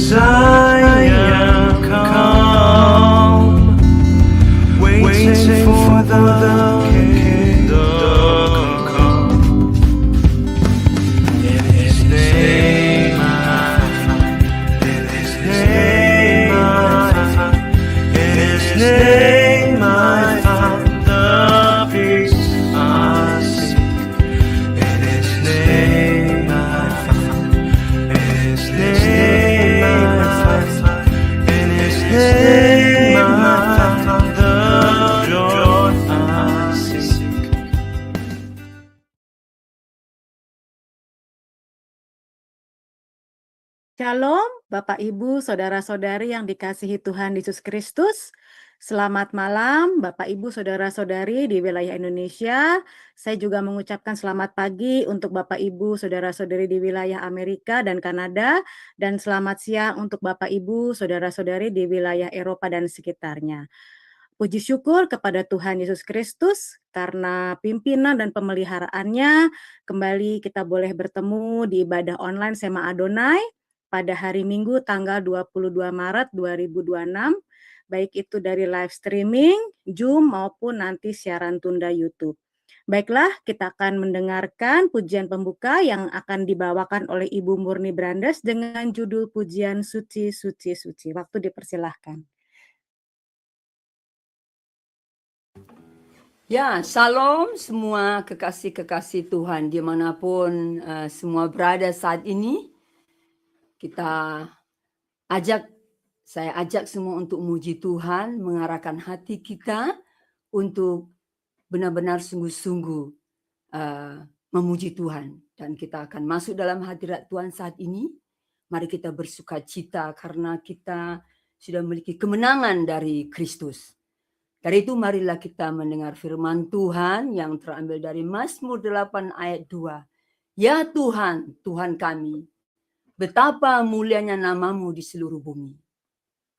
Zion come, waiting for the kingdom come. In His name I find, in His name I find, in His name I find the peace I seek. In His name I find, in His name I find, in His name I find the joy I seek. Shalom, Bapak Ibu, Saudara-saudari yang dikasihi Tuhan Yesus Kristus. Selamat malam, Bapak Ibu, Saudara-saudari di wilayah Indonesia. Saya juga mengucapkan selamat pagi untuk Bapak Ibu, Saudara-saudari di wilayah Amerika dan Kanada. Dan selamat siang untuk Bapak Ibu, Saudara-saudari di wilayah Eropa dan sekitarnya. Puji syukur kepada Tuhan Yesus Kristus karena pimpinan dan pemeliharaannya. Kembali kita boleh bertemu di ibadah online Sema Adonai pada hari Minggu tanggal 22 Maret 2026, baik itu dari live streaming, Zoom maupun nanti siaran tunda YouTube. Baiklah, kita akan mendengarkan pujian pembuka yang akan dibawakan oleh Ibu Murni Brandes dengan judul Pujian Suci, Suci, Suci. Waktu dipersilahkan. Ya, shalom semua kekasih-kekasih Tuhan dimanapun semua berada saat ini. Saya ajak semua untuk memuji Tuhan, mengarahkan hati kita untuk benar-benar sungguh-sungguh memuji Tuhan. Dan kita akan masuk dalam hadirat Tuhan saat ini. Mari kita bersuka cita karena kita sudah memiliki kemenangan dari Kristus. Dari itu marilah kita mendengar firman Tuhan yang terambil dari Mazmur 8 ayat 2. Ya Tuhan, Tuhan kami, betapa mulianya namamu di seluruh bumi.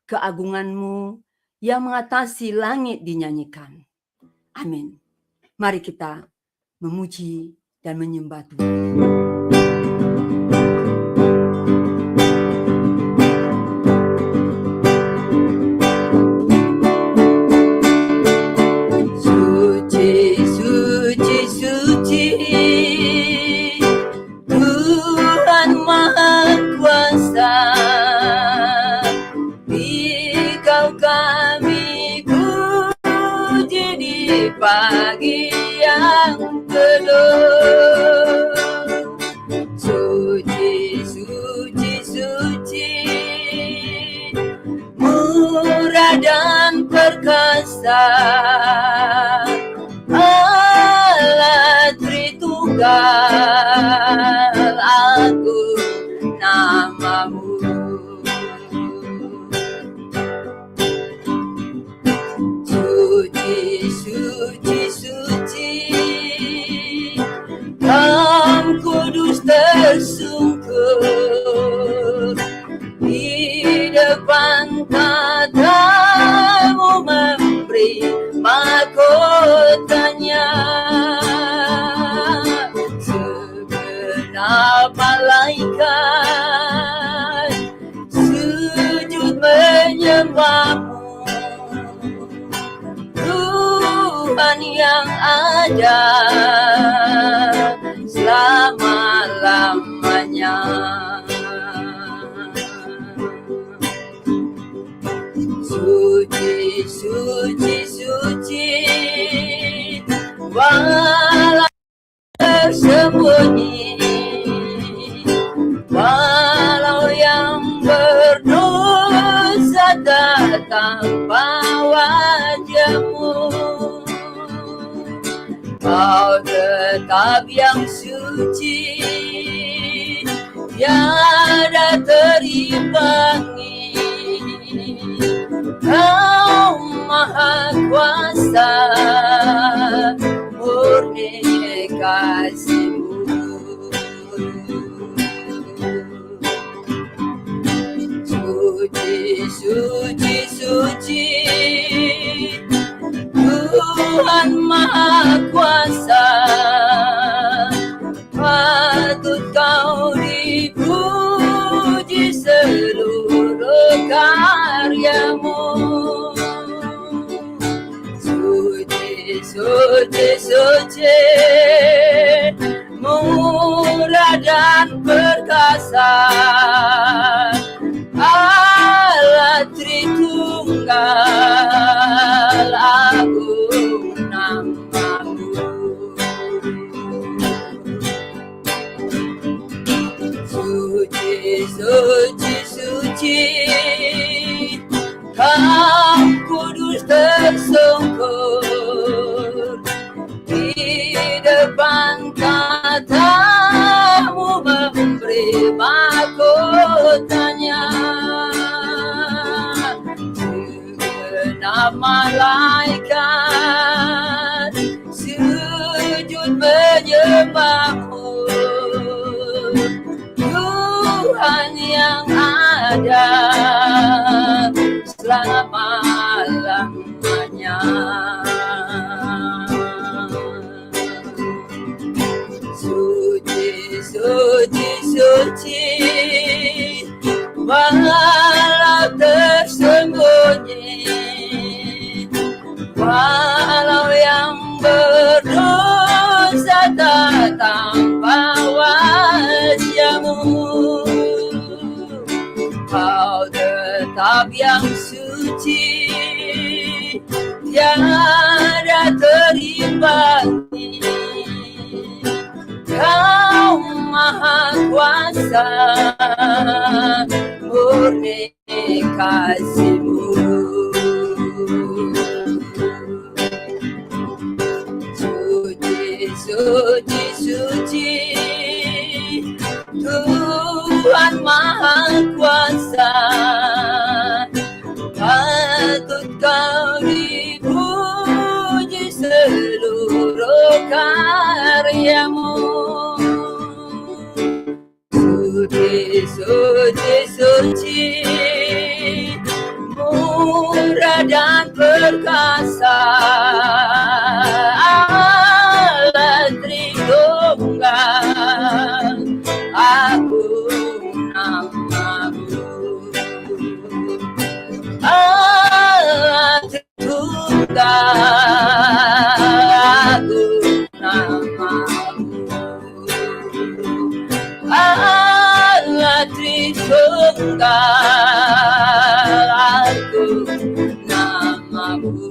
Keagunganmu yang mengatasi langit dinyanyikan. Amin. Mari kita memuji dan menyembah Tuhan. Pagi yang teduh, suci, suci, suci, murah dan perkasa, Allah Tritunggal, agung namamu. Kam kudus tersungkur di depan tatamu memberi mahkotanya. Segenap malaikat sujud menyembahmu, Tuhan yang ada selama-lamanya. Suci, suci, suci, walau tersembunyi, walau yang berdosa datang wajahmu, Kau tetap yang suci, tiada terimbangi. Kau maha kuasa, murni kasih-Mu. Suci, suci, suci, Tuhan Maha Kuasa, patut Kau dipuji seluruh kuasa, Allah Tritunggal, agung namamu. Suci, suci, suci, Kau kudus tersungkur, di depan katamu memberi mahkotanya. Segenap malaikat sujud menyembahmu, Tuhan yang ada selama-lamanya. Suci, suci, suci, walau tersembunyi, walau yang berdosa tak tanpa wajahmu, Kau tetap yang suci, tiada terimbangi. Kau maha kuasa, murni kasih-Mu. Suci, suci, suci, Tuhan maha kuasa, patut Kau dipuji seluruh karya-Mu. Suci, suci, suci, murah dan perkasa, Allah Tritunggal, agung namamu. Allah Tritunggal, agung namamu. Allah Tritunggal, agung namamu.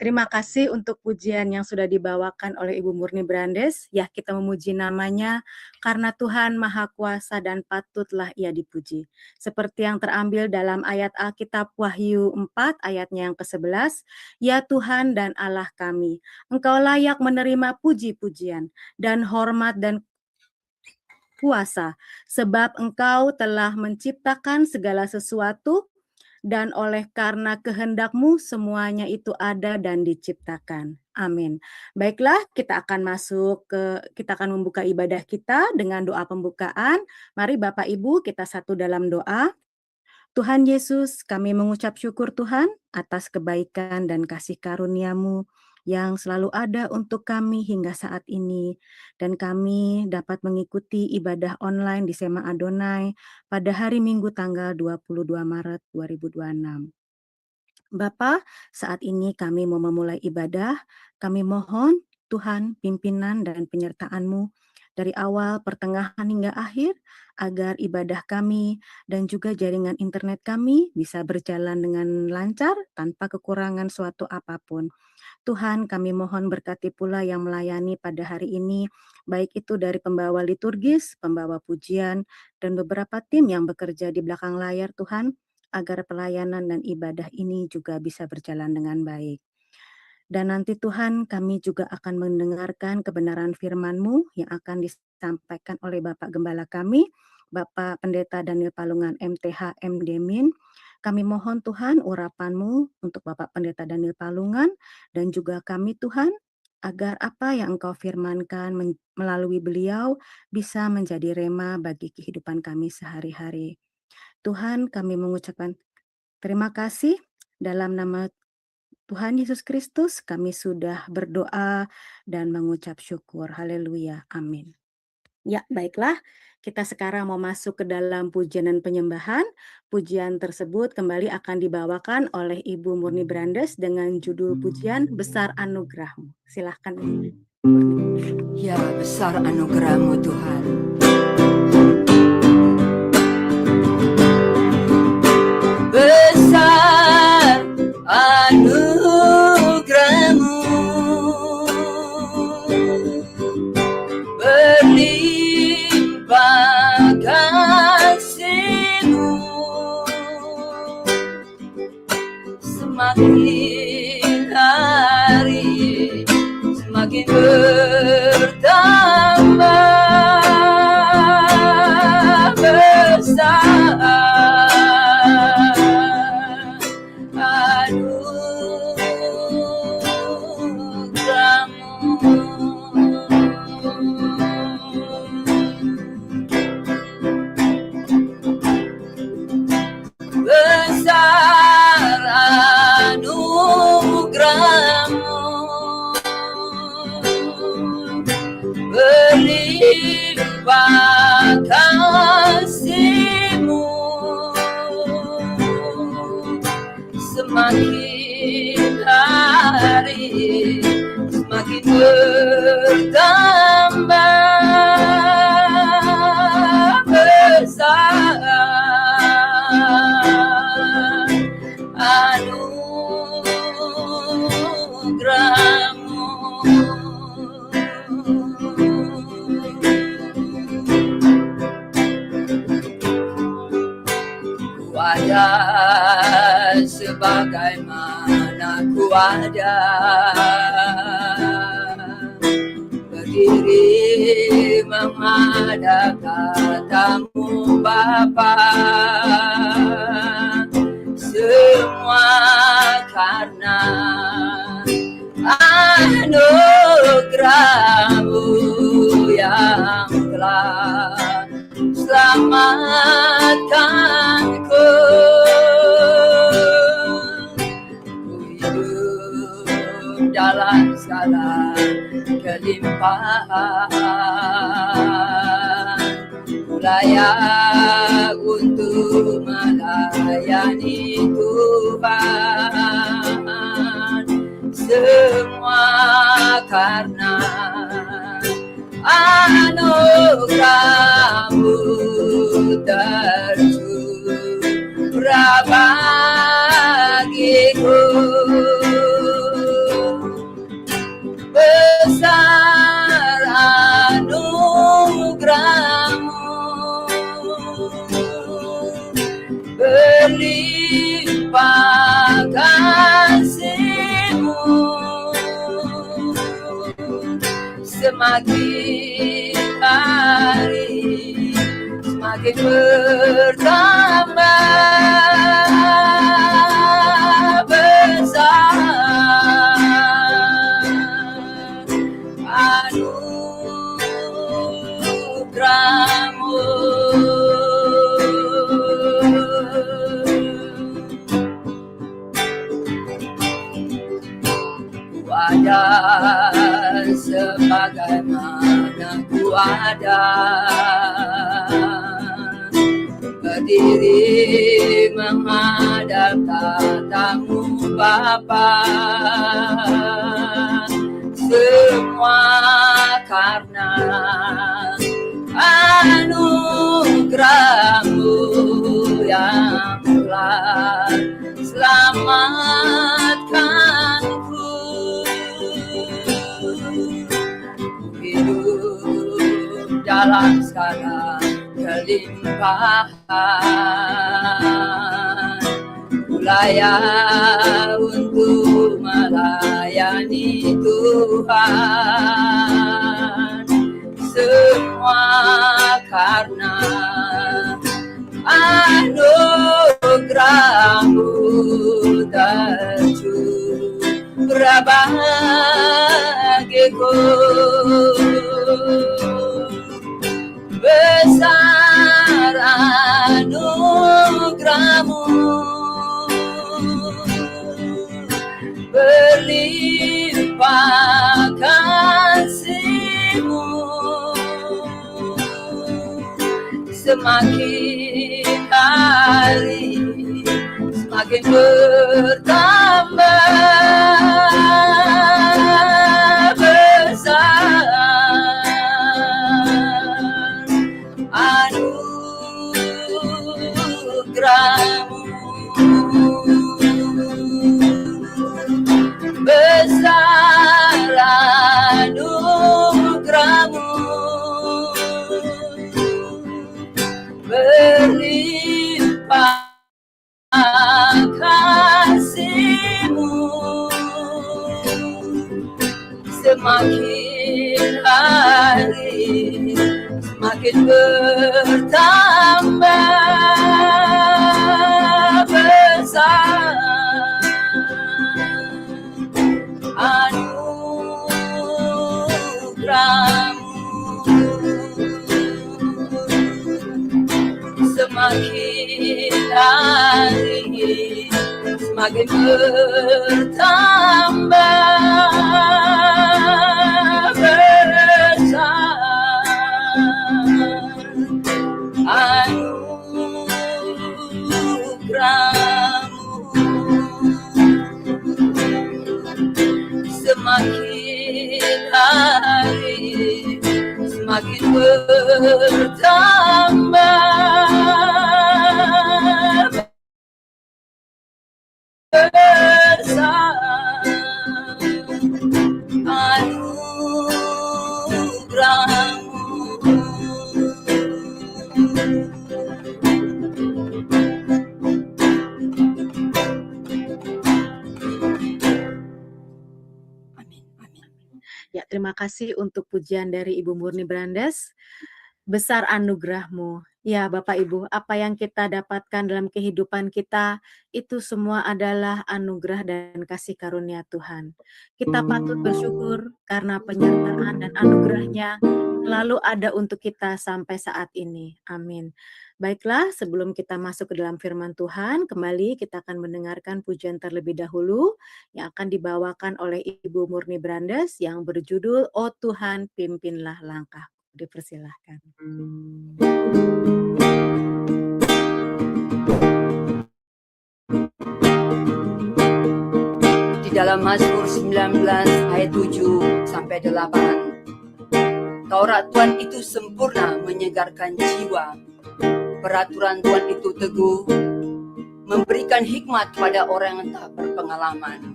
Terima kasih untuk pujian yang sudah dibawakan oleh Ibu Murni Brandes. Ya, kita memuji namanya karena Tuhan Maha Kuasa dan patutlah Ia dipuji. Seperti yang terambil dalam ayat Alkitab Wahyu 4 ayatnya yang ke-11. Ya Tuhan dan Allah kami, Engkau layak menerima puji-pujian dan hormat dan kuasa, sebab Engkau telah menciptakan segala sesuatu, dan oleh karena kehendak-Mu semuanya itu ada dan diciptakan. Amin. Baiklah, kita akan membuka ibadah kita dengan doa pembukaan. Mari Bapak Ibu kita satu dalam doa. Tuhan Yesus, kami mengucap syukur Tuhan atas kebaikan dan kasih karunia-Mu yang selalu ada untuk kami hingga saat ini. Dan kami dapat mengikuti ibadah online di Sema Adonai pada hari Minggu tanggal 22 Maret 2026. Bapa, saat ini kami mau memulai ibadah, kami mohon Tuhan pimpinan dan penyertaan-Mu dari awal, pertengahan hingga akhir, agar ibadah kami dan juga jaringan internet kami bisa berjalan dengan lancar tanpa kekurangan suatu apapun. Tuhan, kami mohon berkati pula yang melayani pada hari ini, baik itu dari pembawa liturgis, pembawa pujian, dan beberapa tim yang bekerja di belakang layar Tuhan, agar pelayanan dan ibadah ini juga bisa berjalan dengan baik. Dan nanti Tuhan, kami juga akan mendengarkan kebenaran firman-Mu yang akan disampaikan oleh Bapak Gembala kami, Bapak Pendeta Daniel Palungan MTH MD Min. Kami mohon Tuhan urapan-Mu untuk Bapak Pendeta Daniel Palungan dan juga kami Tuhan, agar apa yang Engkau firmankan melalui beliau bisa menjadi rema bagi kehidupan kami sehari-hari. Tuhan, kami mengucapkan terima kasih dalam nama Tuhan Yesus Kristus, kami sudah berdoa dan mengucap syukur. Haleluya. Amin. Ya, baiklah. Kita sekarang mau masuk ke dalam pujian dan penyembahan. Pujian tersebut kembali akan dibawakan oleh Ibu Murni Brandes dengan judul pujian Besar Anugerah-Mu. Silahkan Ibu Murni. Ya, besar anugerah-Mu Tuhan. Besar anugerah-Mu, berlimpah kasih-Mu, semakin hari semakin bertambah besar anugerah-Mu. Besar anugerah-Mu, berlimpah kasih-Mu, semakin hari semakin bertambah besar anugerah-Mu. Ku ada sebagaimana ku ada, berdiri menghadap tatamu Bapa, semua karena anugerah-Mu yang telah selamatkanku. Ku hidup dalam segala kelimpahan, ku layak untuk melayani Tuhan, semua karena anugerah-Mu tercurah bagiku. Besar anugerah-Mu, berlimpah kasih-Mu, semakin hari semakin bertambah besar anugerah-Mu. Ku ada sebagaimana ku ada, berdiri menghadap tatamu Bapa, semua karena anugerah-Mu yang telah selamatkanku. Hidup dalam segala kelimpahan, ku layak untuk melayani Tuhan, semua karena anugerah-Mu tercurah bagiku. Besar anugerah-Mu, berlimpah kasih-Mu, semakin hari semakin bertambah besar anugerahmu, besar anugerahmu, berlimpah kasih-Mu, semakin hari semakin bertambah besar anugerahmu, semakin hari semakin bertambah besar anugerahmu, semakin hari semakin bertambah besar Ya, terima kasih untuk pujian dari Ibu Murni Brandes. Besar anugerah-Mu. Ya, Bapak Ibu, apa yang kita dapatkan dalam kehidupan kita, itu semua adalah anugerah dan kasih karunia Tuhan. Kita patut bersyukur karena penyertaan dan anugerah-Nya selalu ada untuk kita sampai saat ini. Amin. Baiklah, sebelum kita masuk ke dalam firman Tuhan, kembali kita akan mendengarkan pujian terlebih dahulu yang akan dibawakan oleh Ibu Murni Brandes yang berjudul "Oh Tuhan, Pimpinlah Langkahku". Dipersilahkan. Di dalam Mazmur 19 ayat 7 sampai 8. Taurat Tuhan itu sempurna menyegarkan jiwa. Peraturan Tuhan itu teguh, memberikan hikmat pada orang yang tak berpengalaman.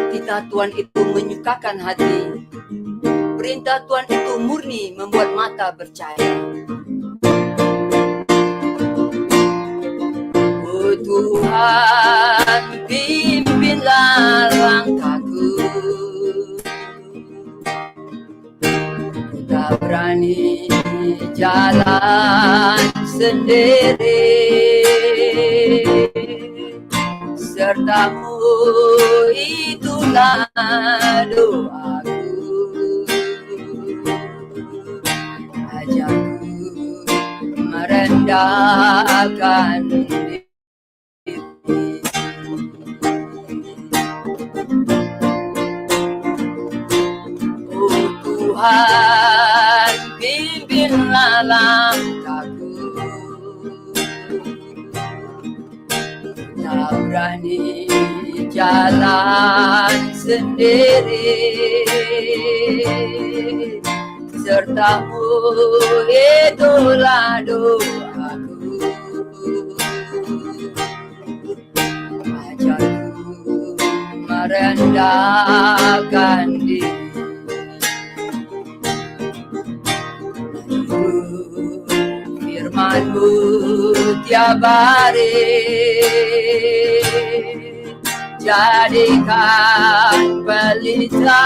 Titah Tuhan itu menyukakan hati. Perintah Tuhan itu murni, membuat mata percaya. Oh Tuhan, pimpinlah langkahku. Ku tak berani jalan sendiri. Serta-Mu itulah doaku. Ajarku merendahkan diri. Oh Tuhan, pimpinlah langkahku. Tak berani jalan sendiri. Serta-Mu itulah doaku. Ajarku merendahkan diri. Firman-Mu tiap hari jadikan pelita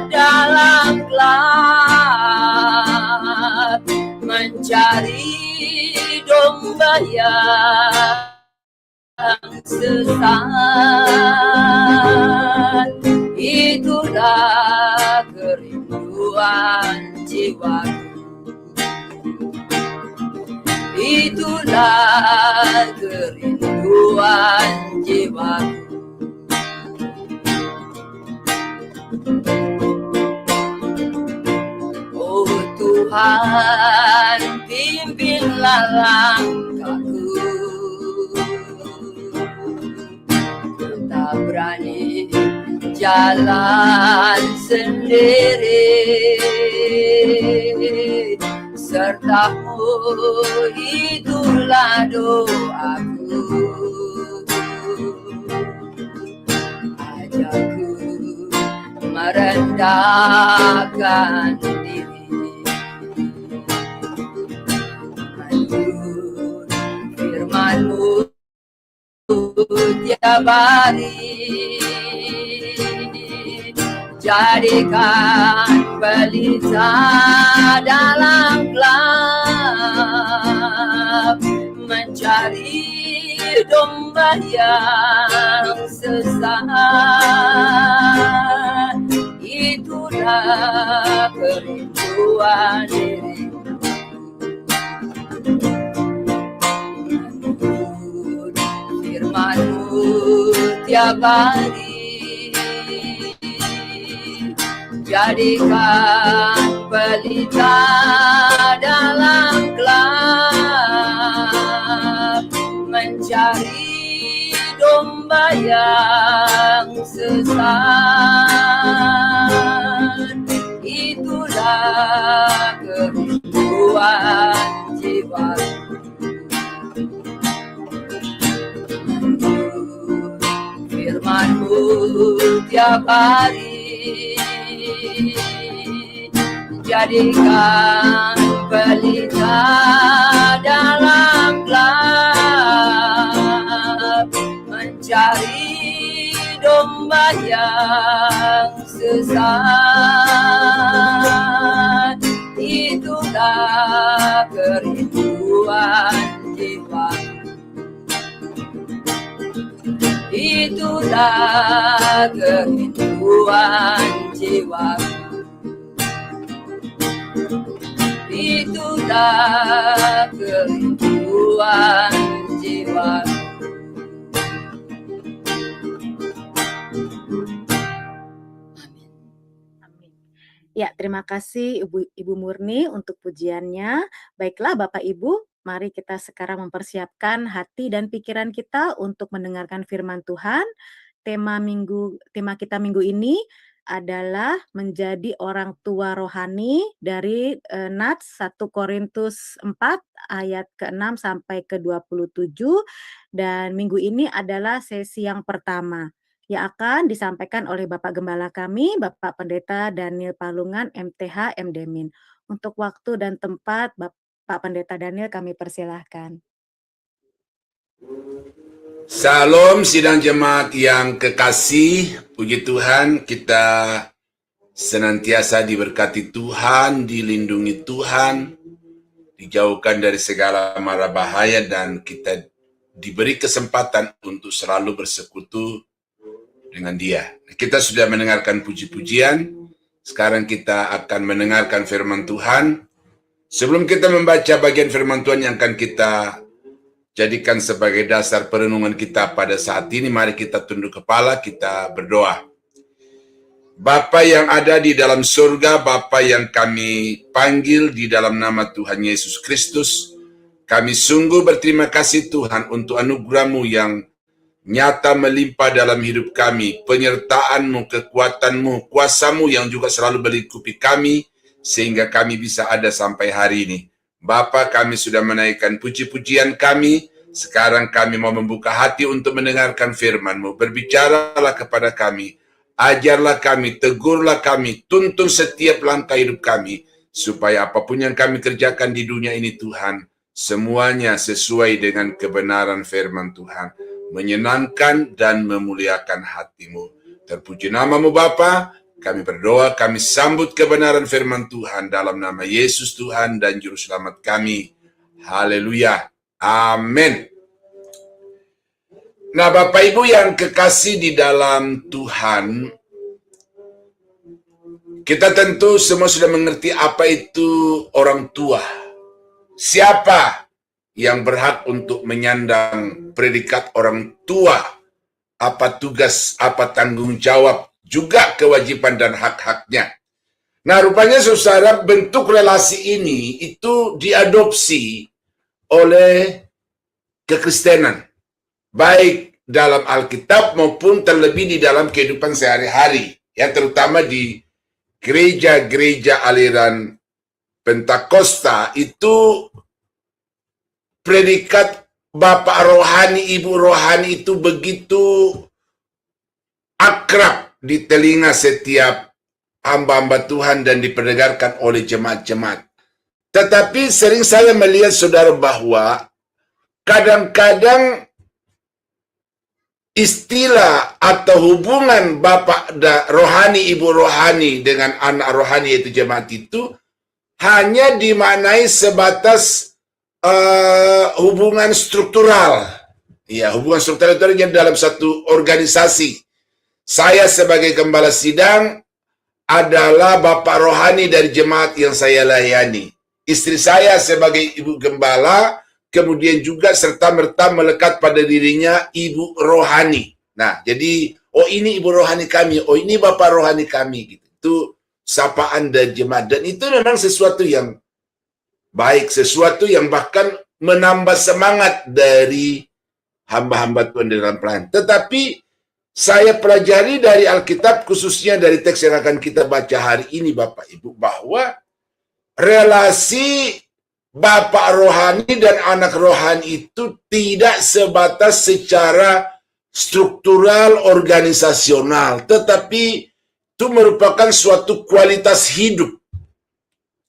dalam gelap, mencari domba yang sesat. Itulah kerinduan jiwaku. Itulah kerinduan jiwaku. Oh Tuhan, pimpin langkahku. Ku tak berani jalan sendiri, sertamu itulah doaku. Ajakku merendahkan diri, menurut firman-Mu tiap hari. Jadikan pelita dalam gelap, mencari domba yang sesat. Itulah kerinduan diriku. Menurut firman-Mu tiap hari, jadikan pelita dalam gelap, mencari domba yang sesat. Itulah kerinduan jiwaku. Firman-Mu tiap hari, jadikan pelita dalam gelap, mencari domba yang sesat. Itulah kerinduan jiwaku. Itulah kerinduan jiwaku. Itulah kerinduan jiwaku. Amin. Ya, terima kasih Ibu Murni untuk pujiannya. Baiklah Bapak Ibu, mari kita sekarang mempersiapkan hati dan pikiran kita untuk mendengarkan firman Tuhan. Tema kita minggu ini adalah menjadi orang tua rohani dari Nats 1 Korintus 4 ayat ke-6 sampai ke-27, dan minggu ini adalah sesi yang pertama yang akan disampaikan oleh Bapak Gembala kami, Bapak Pendeta Daniel Palungan, MTH, MDmin. Untuk waktu dan tempat, Bapak Pendeta Daniel kami persilahkan. Salam sidang jemaat yang kekasih, puji Tuhan, kita senantiasa diberkati Tuhan, dilindungi Tuhan, dijauhkan dari segala mara bahaya, dan kita diberi kesempatan untuk selalu bersekutu dengan Dia. Kita sudah mendengarkan puji-pujian, sekarang kita akan mendengarkan firman Tuhan. Sebelum kita membaca bagian firman Tuhan yang akan kita jadikan sebagai dasar perenungan kita pada saat ini, mari kita tunduk kepala, kita berdoa. Bapa yang ada di dalam surga, Bapa yang kami panggil di dalam nama Tuhan Yesus Kristus, kami sungguh berterima kasih Tuhan untuk anugerah-Mu yang nyata melimpah dalam hidup kami, penyertaan-Mu, kekuatan-Mu, kuasa-Mu yang juga selalu melingkupi kami, sehingga kami bisa ada sampai hari ini. Bapa, kami sudah menaikkan puji-pujian kami, sekarang kami mau membuka hati untuk mendengarkan firman-Mu. Berbicaralah kepada kami, ajarlah kami, tegurlah kami, tuntun setiap langkah hidup kami, supaya apapun yang kami kerjakan di dunia ini Tuhan, semuanya sesuai dengan kebenaran firman Tuhan, menyenangkan dan memuliakan hati-Mu. Terpuji nama-Mu Bapa. Kami berdoa, kami sambut kebenaran firman Tuhan dalam nama Yesus Tuhan dan Juru Selamat kami. Haleluya. Amin. Nah, Bapak Ibu yang kekasih di dalam Tuhan, kita tentu semua sudah mengerti apa itu orang tua. Siapa yang berhak untuk menyandang predikat orang tua? Apa tugas, apa tanggung jawab, juga kewajiban dan hak-haknya. Nah, rupanya saudara, bentuk relasi ini itu diadopsi oleh kekristenan, baik dalam Alkitab maupun terlebih di dalam kehidupan sehari-hari, ya, terutama di gereja-gereja aliran Pentakosta. Itu predikat Bapak rohani, Ibu rohani itu begitu akrab di telinga setiap hamba-hamba Tuhan dan diperdengarkan oleh jemaat-jemaat. Tetapi sering saya melihat saudara bahwa kadang-kadang istilah atau hubungan Bapak rohani, Ibu rohani dengan anak rohani yaitu jemaat itu hanya dimaknai sebatas hubungan struktural. Ya, hubungan struktural itu hanya dalam satu organisasi. Saya sebagai gembala sidang adalah Bapak rohani dari jemaat yang saya layani. Istri saya sebagai ibu gembala, kemudian juga serta-merta melekat pada dirinya ibu rohani. Nah, jadi, oh ini ibu rohani kami, oh ini Bapak rohani kami. Gitu. Itu sapaan dari jemaat. Dan itu memang sesuatu yang baik, sesuatu yang bahkan menambah semangat dari hamba-hamba Tuhan dalam pelayanan. Tetapi saya pelajari dari Alkitab, khususnya dari teks yang akan kita baca hari ini Bapak Ibu, bahwa relasi Bapak rohani dan anak rohani itu tidak sebatas secara struktural organisasional, tetapi itu merupakan suatu kualitas hidup.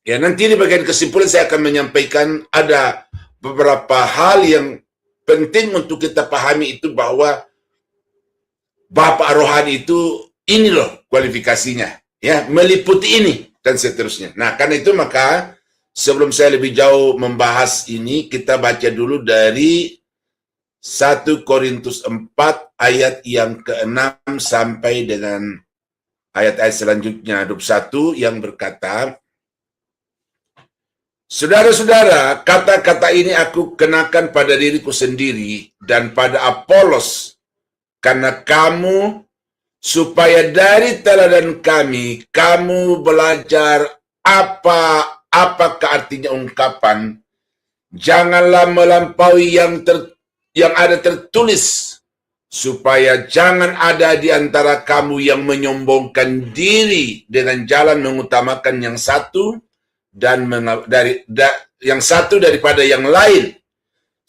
Ya, nanti di bagian kesimpulan saya akan menyampaikan ada beberapa hal yang penting untuk kita pahami itu, bahwa Bapak rohani itu ini loh kualifikasinya, ya, meliputi ini dan seterusnya. Nah, karena itu maka sebelum saya lebih jauh membahas ini, kita baca dulu dari 1 Korintus 4 ayat yang ke-6 sampai dengan ayat-ayat selanjutnya 21 yang berkata, saudara-saudara, kata-kata ini aku kenakan pada diriku sendiri dan pada Apolos, karena kamu, supaya dari teladan kami, kamu belajar apakah artinya ungkapan, janganlah melampaui yang ada tertulis, supaya jangan ada di antara kamu yang menyombongkan diri dengan jalan mengutamakan yang satu dan yang satu daripada yang lain.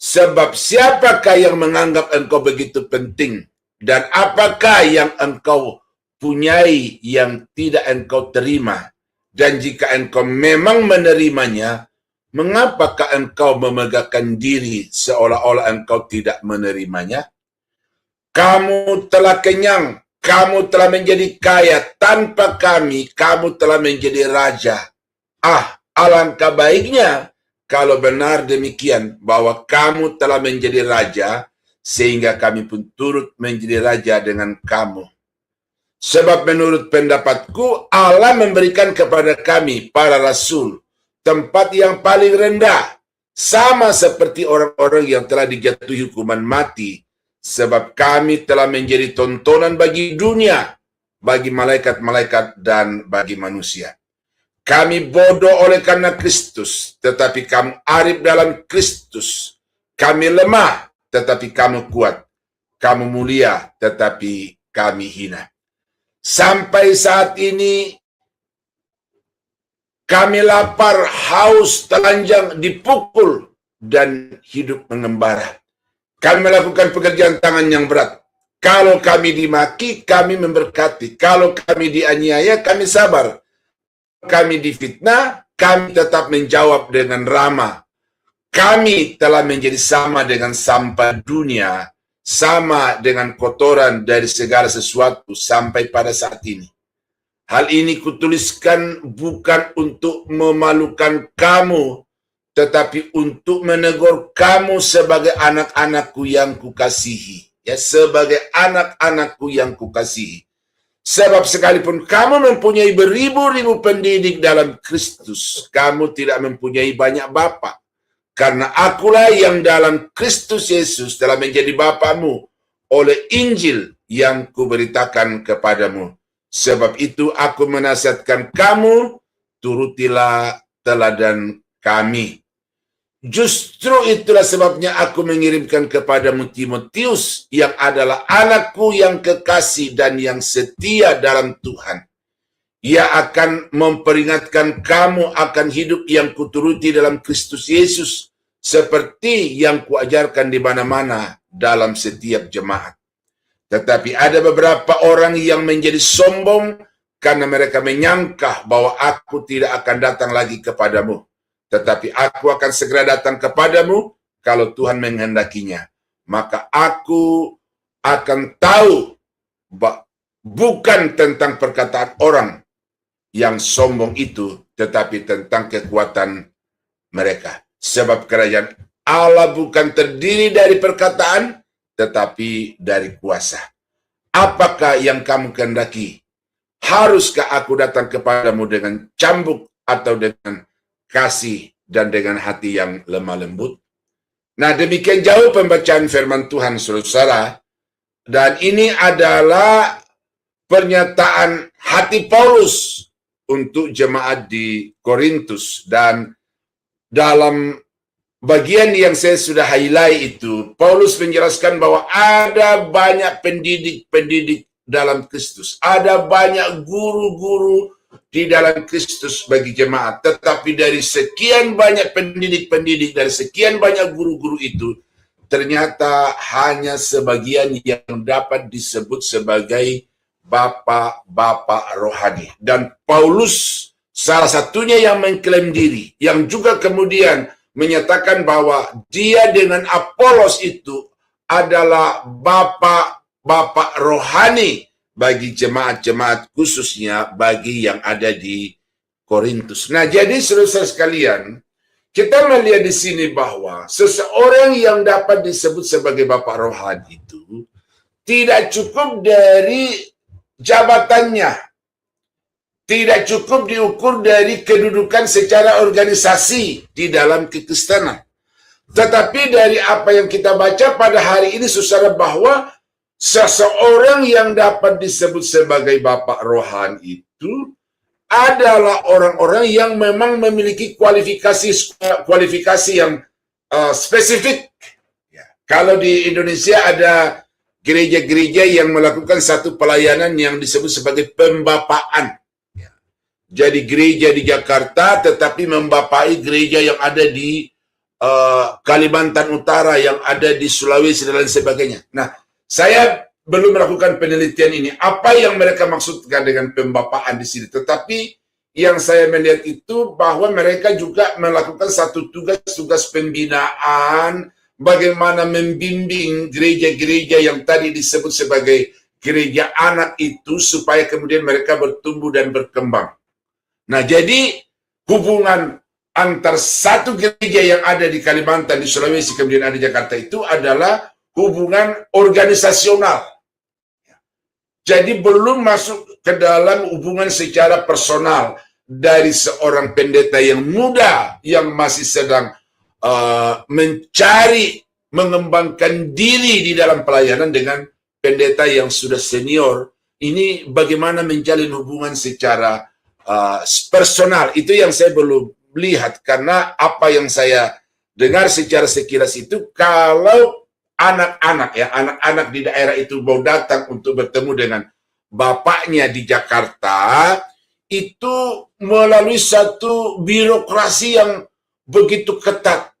Sebab siapakah yang menganggap engkau begitu penting? Dan apakah yang engkau punyai yang tidak engkau terima? Dan jika engkau memang menerimanya, mengapakah engkau memegahkan diri seolah-olah engkau tidak menerimanya? Kamu telah kenyang, kamu telah menjadi kaya, tanpa kami, kamu telah menjadi raja. Alangkah baiknya kalau benar demikian, bahwa kamu telah menjadi raja, sehingga kami pun turut menjadi raja dengan kamu. Sebab menurut pendapatku, Allah memberikan kepada kami, para rasul, tempat yang paling rendah, sama seperti orang-orang yang telah dijatuhi hukuman mati, sebab kami telah menjadi tontonan bagi dunia, bagi malaikat-malaikat dan bagi manusia. Kami bodoh oleh karena Kristus, tetapi kamu arif dalam Kristus. Kami lemah, tetapi kamu kuat. Kamu mulia, tetapi kami hina. Sampai saat ini, kami lapar, haus, telanjang, dipukul, dan hidup mengembara. Kami melakukan pekerjaan tangan yang berat. Kalau kami dimaki, kami memberkati. Kalau kami dianiaya, kami sabar. Kami difitnah, kami tetap menjawab dengan ramah. Kami telah menjadi sama dengan sampah dunia, sama dengan kotoran dari segala sesuatu sampai pada saat ini. Hal ini kutuliskan bukan untuk memalukan kamu, tetapi untuk menegur kamu sebagai anak-anakku yang kukasihi. Ya, sebagai anak-anakku yang kukasihi. Sebab sekalipun kamu mempunyai beribu-ribu pendidik dalam Kristus, kamu tidak mempunyai banyak bapa. Karena akulah yang dalam Kristus Yesus telah menjadi bapamu oleh Injil yang kuberitakan kepadamu. Sebab itu aku menasihatkan kamu, turutilah teladan kami. Justru itulah sebabnya aku mengirimkan kepadamu Timotius, yang adalah anakku yang kekasih dan yang setia dalam Tuhan. Ia akan memperingatkan kamu akan hidup yang kuturuti dalam Kristus Yesus, seperti yang kuajarkan di mana-mana dalam setiap jemaat. Tetapi ada beberapa orang yang menjadi sombong karena mereka menyangka bahwa aku tidak akan datang lagi kepadamu. Tetapi aku akan segera datang kepadamu kalau Tuhan menghendakinya. Maka aku akan tahu bukan tentang perkataan orang yang sombong itu, tetapi tentang kekuatan mereka. Sebab kerajaan Allah bukan terdiri dari perkataan, tetapi dari kuasa. Apakah yang kamu kehendaki? Haruskah aku datang kepadamu dengan cambuk atau dengan kasih dan dengan hati yang lemah lembut? Nah, demikian jauh pembacaan firman Tuhan, saudara. Dan ini adalah pernyataan hati Paulus untuk jemaat di Korintus. Dan dalam bagian yang saya sudah highlight itu, Paulus menjelaskan bahwa ada banyak pendidik-pendidik dalam Kristus. Ada banyak guru-guru di dalam Kristus bagi jemaat. Tetapi dari sekian banyak pendidik-pendidik, dari sekian banyak guru-guru itu, ternyata hanya sebagian yang dapat disebut sebagai bapak-bapak rohani. Dan Paulus salah satunya yang mengklaim diri, yang juga kemudian menyatakan bahwa dia dengan Apolos itu adalah bapak-bapak rohani bagi jemaat-jemaat, khususnya bagi yang ada di Korintus. Nah, jadi saudara sekalian, kita melihat di sini bahwa seseorang yang dapat disebut sebagai bapak rohani itu tidak cukup dari jabatannya, tidak cukup diukur dari kedudukan secara organisasi di dalam kekristenan. Tetapi dari apa yang kita baca pada hari ini, saudara, bahwa seseorang yang dapat disebut sebagai bapak rohani itu adalah orang-orang yang memang memiliki kualifikasi yang spesifik. Ya. Kalau di Indonesia ada gereja-gereja yang melakukan satu pelayanan yang disebut sebagai pembapaan. Ya. Jadi gereja di Jakarta tetapi membapai gereja yang ada di Kalimantan Utara, yang ada di Sulawesi dan lain sebagainya. Nah, saya belum melakukan penelitian ini, apa yang mereka maksudkan dengan pembapaan di sini. Tetapi yang saya melihat itu bahwa mereka juga melakukan satu tugas-tugas pembinaan, bagaimana membimbing gereja-gereja yang tadi disebut sebagai gereja anak itu, supaya kemudian mereka bertumbuh dan berkembang. Nah, jadi hubungan antar satu gereja yang ada di Kalimantan, di Sulawesi, kemudian ada di Jakarta itu adalah hubungan organisasional. Jadi belum masuk ke dalam hubungan secara personal dari seorang pendeta yang muda yang masih sedang mencari mengembangkan diri di dalam pelayanan dengan pendeta yang sudah senior. Ini bagaimana menjalin hubungan secara personal, itu yang saya belum lihat, karena apa yang saya dengar secara sekilas itu, kalau anak-anak di daerah itu mau datang untuk bertemu dengan bapaknya di Jakarta, itu melalui satu birokrasi yang begitu ketat,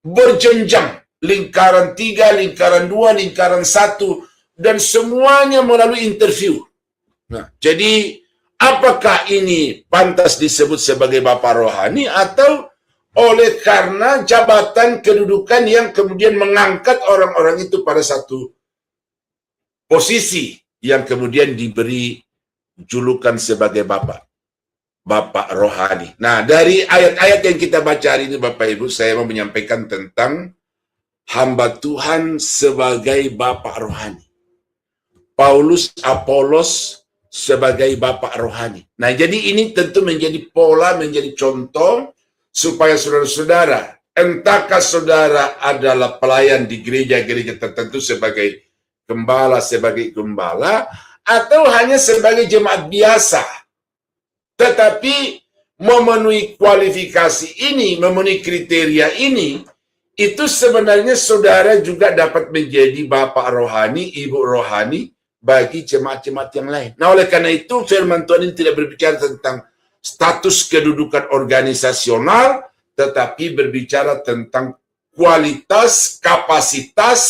berjenjang, lingkaran 3, lingkaran 2, lingkaran 1, dan semuanya melalui interview. Nah, jadi apakah ini pantas disebut sebagai bapak rohani, atau oleh karena jabatan kedudukan yang kemudian mengangkat orang-orang itu pada satu posisi yang kemudian diberi julukan sebagai bapak rohani. Nah, dari ayat-ayat yang kita baca hari ini, Bapak Ibu, saya mau menyampaikan tentang hamba Tuhan sebagai bapak rohani. Paulus, Apolos sebagai bapak rohani. Nah, jadi ini tentu menjadi pola, menjadi contoh supaya saudara-saudara, entahkah saudara adalah pelayan di gereja-gereja tertentu sebagai gembala, atau hanya sebagai jemaat biasa, tetapi memenuhi kualifikasi ini, memenuhi kriteria ini, itu sebenarnya saudara juga dapat menjadi bapak rohani, ibu rohani bagi jemaat-jemaat yang lain. Nah, oleh karena itu firman Tuhan ini tidak berbicara tentang status kedudukan organisasional, tetapi berbicara tentang kualitas, kapasitas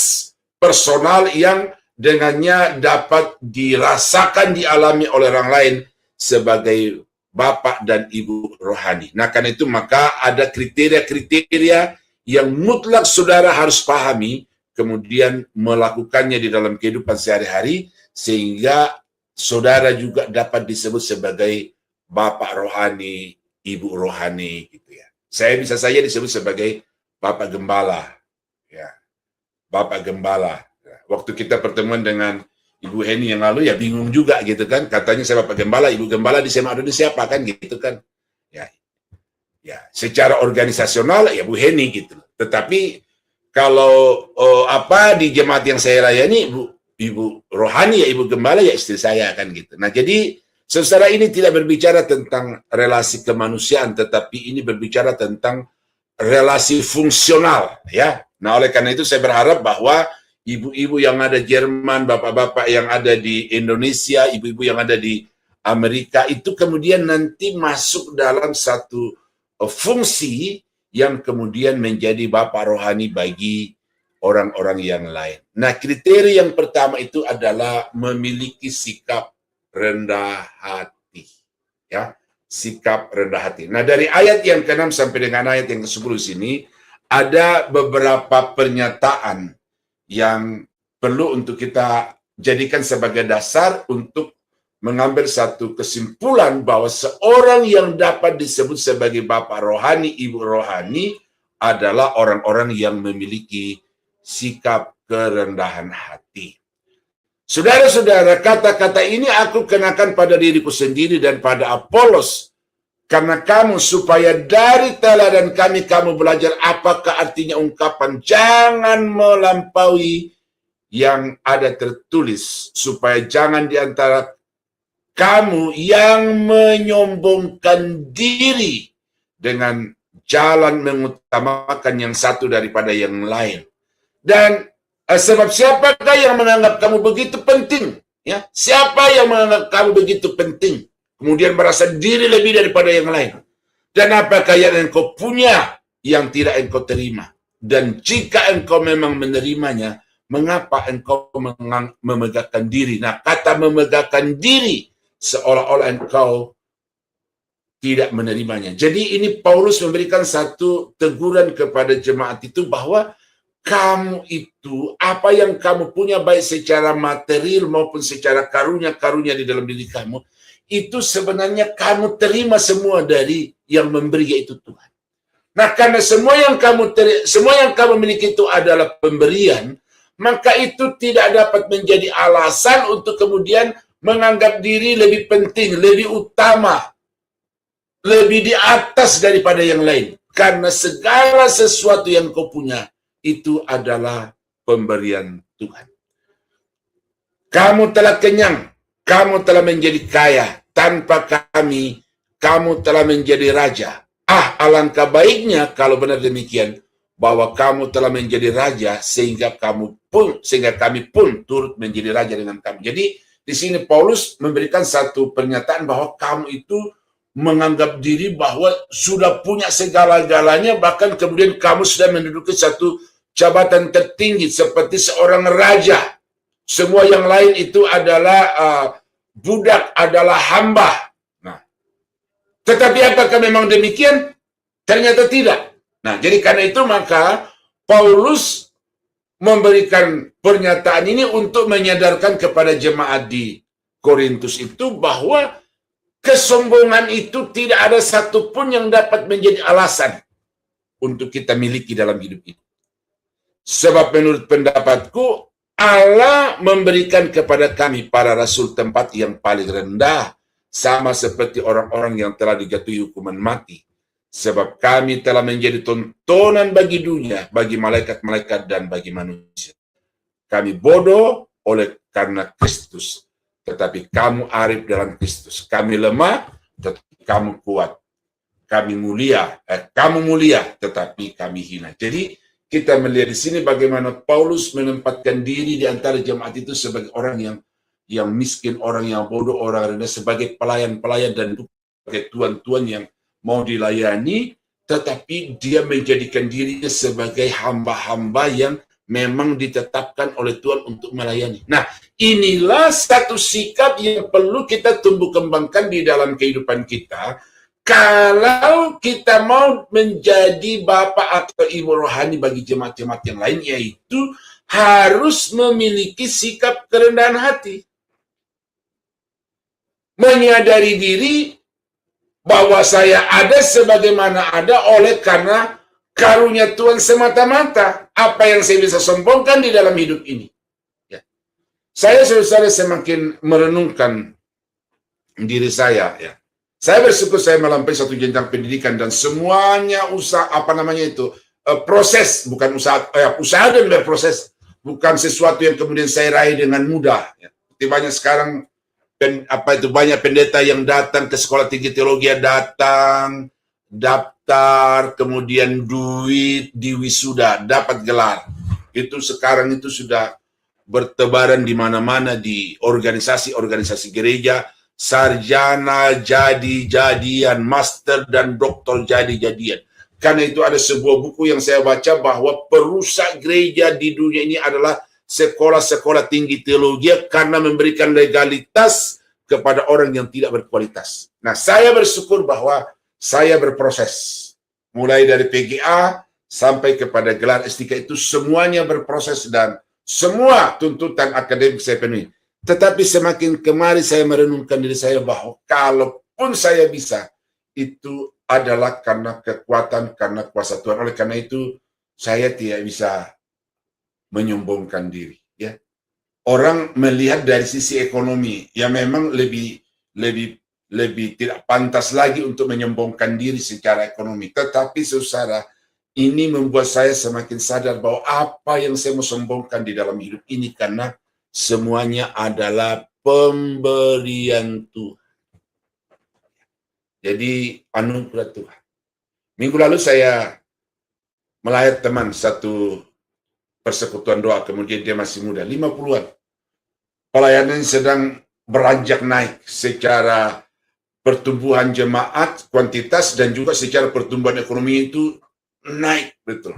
personal yang dengannya dapat dirasakan, dialami oleh orang lain sebagai bapak dan ibu rohani. Nah, karena itu maka ada kriteria-kriteria yang mutlak saudara harus pahami, kemudian melakukannya di dalam kehidupan sehari-hari, sehingga saudara juga dapat disebut sebagai bapak rohani, ibu rohani, gitu ya. Saya bisa saja disebut sebagai bapak gembala, ya, bapak gembala. Waktu kita pertemuan dengan Ibu Heni yang lalu, ya bingung juga gitu kan, katanya saya bapak gembala, ibu gembala di SMA ini siapa kan, gitu kan. Ya, secara organisasional ya Bu Heni gitu. Tetapi kalau di jemaat yang saya layani, ibu rohani ya ibu gembala ya istri saya kan gitu. Nah, jadi saudara, ini tidak berbicara tentang relasi kemanusiaan, tetapi ini berbicara tentang relasi fungsional, ya. Nah, oleh karena itu saya berharap bahwa ibu-ibu yang ada Jerman, bapak-bapak yang ada di Indonesia, ibu-ibu yang ada di Amerika itu kemudian nanti masuk dalam satu fungsi yang kemudian menjadi bapak rohani bagi orang-orang yang lain. Nah, kriteria yang pertama itu adalah memiliki sikap rendah hati. Ya, sikap rendah hati. Nah, dari ayat yang ke-6 sampai dengan ayat yang ke-10 sini ada beberapa pernyataan yang perlu untuk kita jadikan sebagai dasar untuk mengambil satu kesimpulan bahwa seorang yang dapat disebut sebagai bapak rohani, ibu rohani adalah orang-orang yang memiliki sikap kerendahan hati. Saudara-saudara, kata-kata ini aku kenakan pada diriku sendiri dan pada Apolos, karena kamu, supaya dari teladan kami kamu belajar apakah artinya ungkapan jangan melampaui yang ada tertulis, supaya jangan di antara kamu yang menyombongkan diri dengan jalan mengutamakan yang satu daripada yang lain. Dan sebab siapakah yang menganggap kamu begitu penting? Ya, siapa yang menganggap kamu begitu penting? Kemudian merasa diri lebih daripada yang lain. Dan apakah yang engkau punya yang tidak engkau terima? Dan jika engkau memang menerimanya, mengapa engkau memegahkan diri? Nah, kata memegahkan diri seolah-olah engkau tidak menerimanya. Jadi ini Paulus memberikan satu teguran kepada jemaat itu bahwa kamu itu, apa yang kamu punya baik secara material maupun secara karunia-karunia di dalam diri kamu, itu sebenarnya kamu terima semua dari yang memberi, yaitu Tuhan. Nah, karena semua yang kamu miliki itu adalah pemberian, maka itu tidak dapat menjadi alasan untuk kemudian menganggap diri lebih penting, lebih utama, lebih di atas daripada yang lain. Karena segala sesuatu yang kau punya itu adalah pemberian Tuhan. Kamu telah kenyang, kamu telah menjadi kaya, tanpa kami, kamu telah menjadi raja. Alangkah baiknya kalau benar demikian, bahwa kamu telah menjadi raja, sehingga kami pun turut menjadi raja dengan kami. Jadi, di sini Paulus memberikan satu pernyataan bahwa kamu itu menganggap diri bahwa sudah punya segala-galanya, bahkan kemudian kamu sudah menduduki satu jabatan tertinggi seperti seorang raja. Semua yang lain itu adalah budak, adalah hamba. Nah, tetapi apakah memang demikian? Ternyata tidak. Nah, jadi karena itu maka Paulus memberikan pernyataan ini untuk menyadarkan kepada jemaat di Korintus itu bahwa kesombongan itu tidak ada satupun yang dapat menjadi alasan untuk kita miliki dalam hidup ini. Sebab menurut pendapatku, Allah memberikan kepada kami para rasul tempat yang paling rendah, sama seperti orang-orang yang telah dijatuhi hukuman mati. Sebab kami telah menjadi tontonan bagi dunia, bagi malaikat-malaikat dan bagi manusia. Kami bodoh karena Kristus, tetapi kamu arif dalam Kristus. Kami lemah, tetapi kamu kuat. kamu mulia, tetapi kami hina. Jadi kita melihat di sini bagaimana Paulus menempatkan diri di antara jemaat itu sebagai orang yang miskin, orang yang bodoh, orang rendah, sebagai pelayan-pelayan dan sebagai tuan-tuan yang mau dilayani, tetapi dia menjadikan dirinya sebagai hamba-hamba yang memang ditetapkan oleh Tuhan untuk melayani. Nah, inilah satu sikap yang perlu kita tumbuh kembangkan di dalam kehidupan kita. Kalau kita mau menjadi bapak atau ibu rohani bagi jemaat-jemaat yang lain, yaitu harus memiliki sikap kerendahan hati. Menyadari diri bahwa saya ada sebagaimana ada oleh karena karunia Tuhan semata-mata. Apa yang saya bisa sombongkan di dalam hidup ini. Ya. Saya semakin merenungkan diri saya. Ya. Saya bersyukur saya melampaui satu jenjang pendidikan dan semuanya proses, bukan usaha dan berproses, bukan sesuatu yang kemudian saya raih dengan mudah. Ya. Banyak sekarang banyak pendeta yang datang ke sekolah tinggi teologi, datang, daftar, kemudian duit, di wisuda, dapat gelar. Itu sekarang itu sudah bertebaran di mana-mana di organisasi-organisasi gereja. Sarjana jadi-jadian, master dan doktor jadi-jadian. Karena itu ada sebuah buku yang saya baca bahwa perusak gereja di dunia ini adalah sekolah-sekolah tinggi teologi karena memberikan legalitas kepada orang yang tidak berkualitas. Nah, saya bersyukur bahwa saya berproses. Mulai dari PGA sampai kepada gelar S3 itu semuanya berproses dan semua tuntutan akademik saya penuhi. Tetapi semakin kemari saya merenungkan diri saya bahwa kalaupun saya bisa, itu adalah karena kekuatan, karena kuasa Tuhan. Oleh karena itu, saya tidak bisa menyombongkan diri. Ya. Orang melihat dari sisi ekonomi, yang memang lebih tidak pantas lagi untuk menyombongkan diri secara ekonomi. Tetapi saudara, ini membuat saya semakin sadar bahwa apa yang saya mau sombongkan di dalam hidup ini karena semuanya adalah pemberian Tuhan. Jadi anugerah Tuhan. Minggu lalu saya melayat teman satu persekutuan doa, kemudian dia masih muda, 50-an. Pelayanan sedang beranjak naik secara pertumbuhan jemaat, kuantitas, dan juga secara pertumbuhan ekonomi itu naik betul.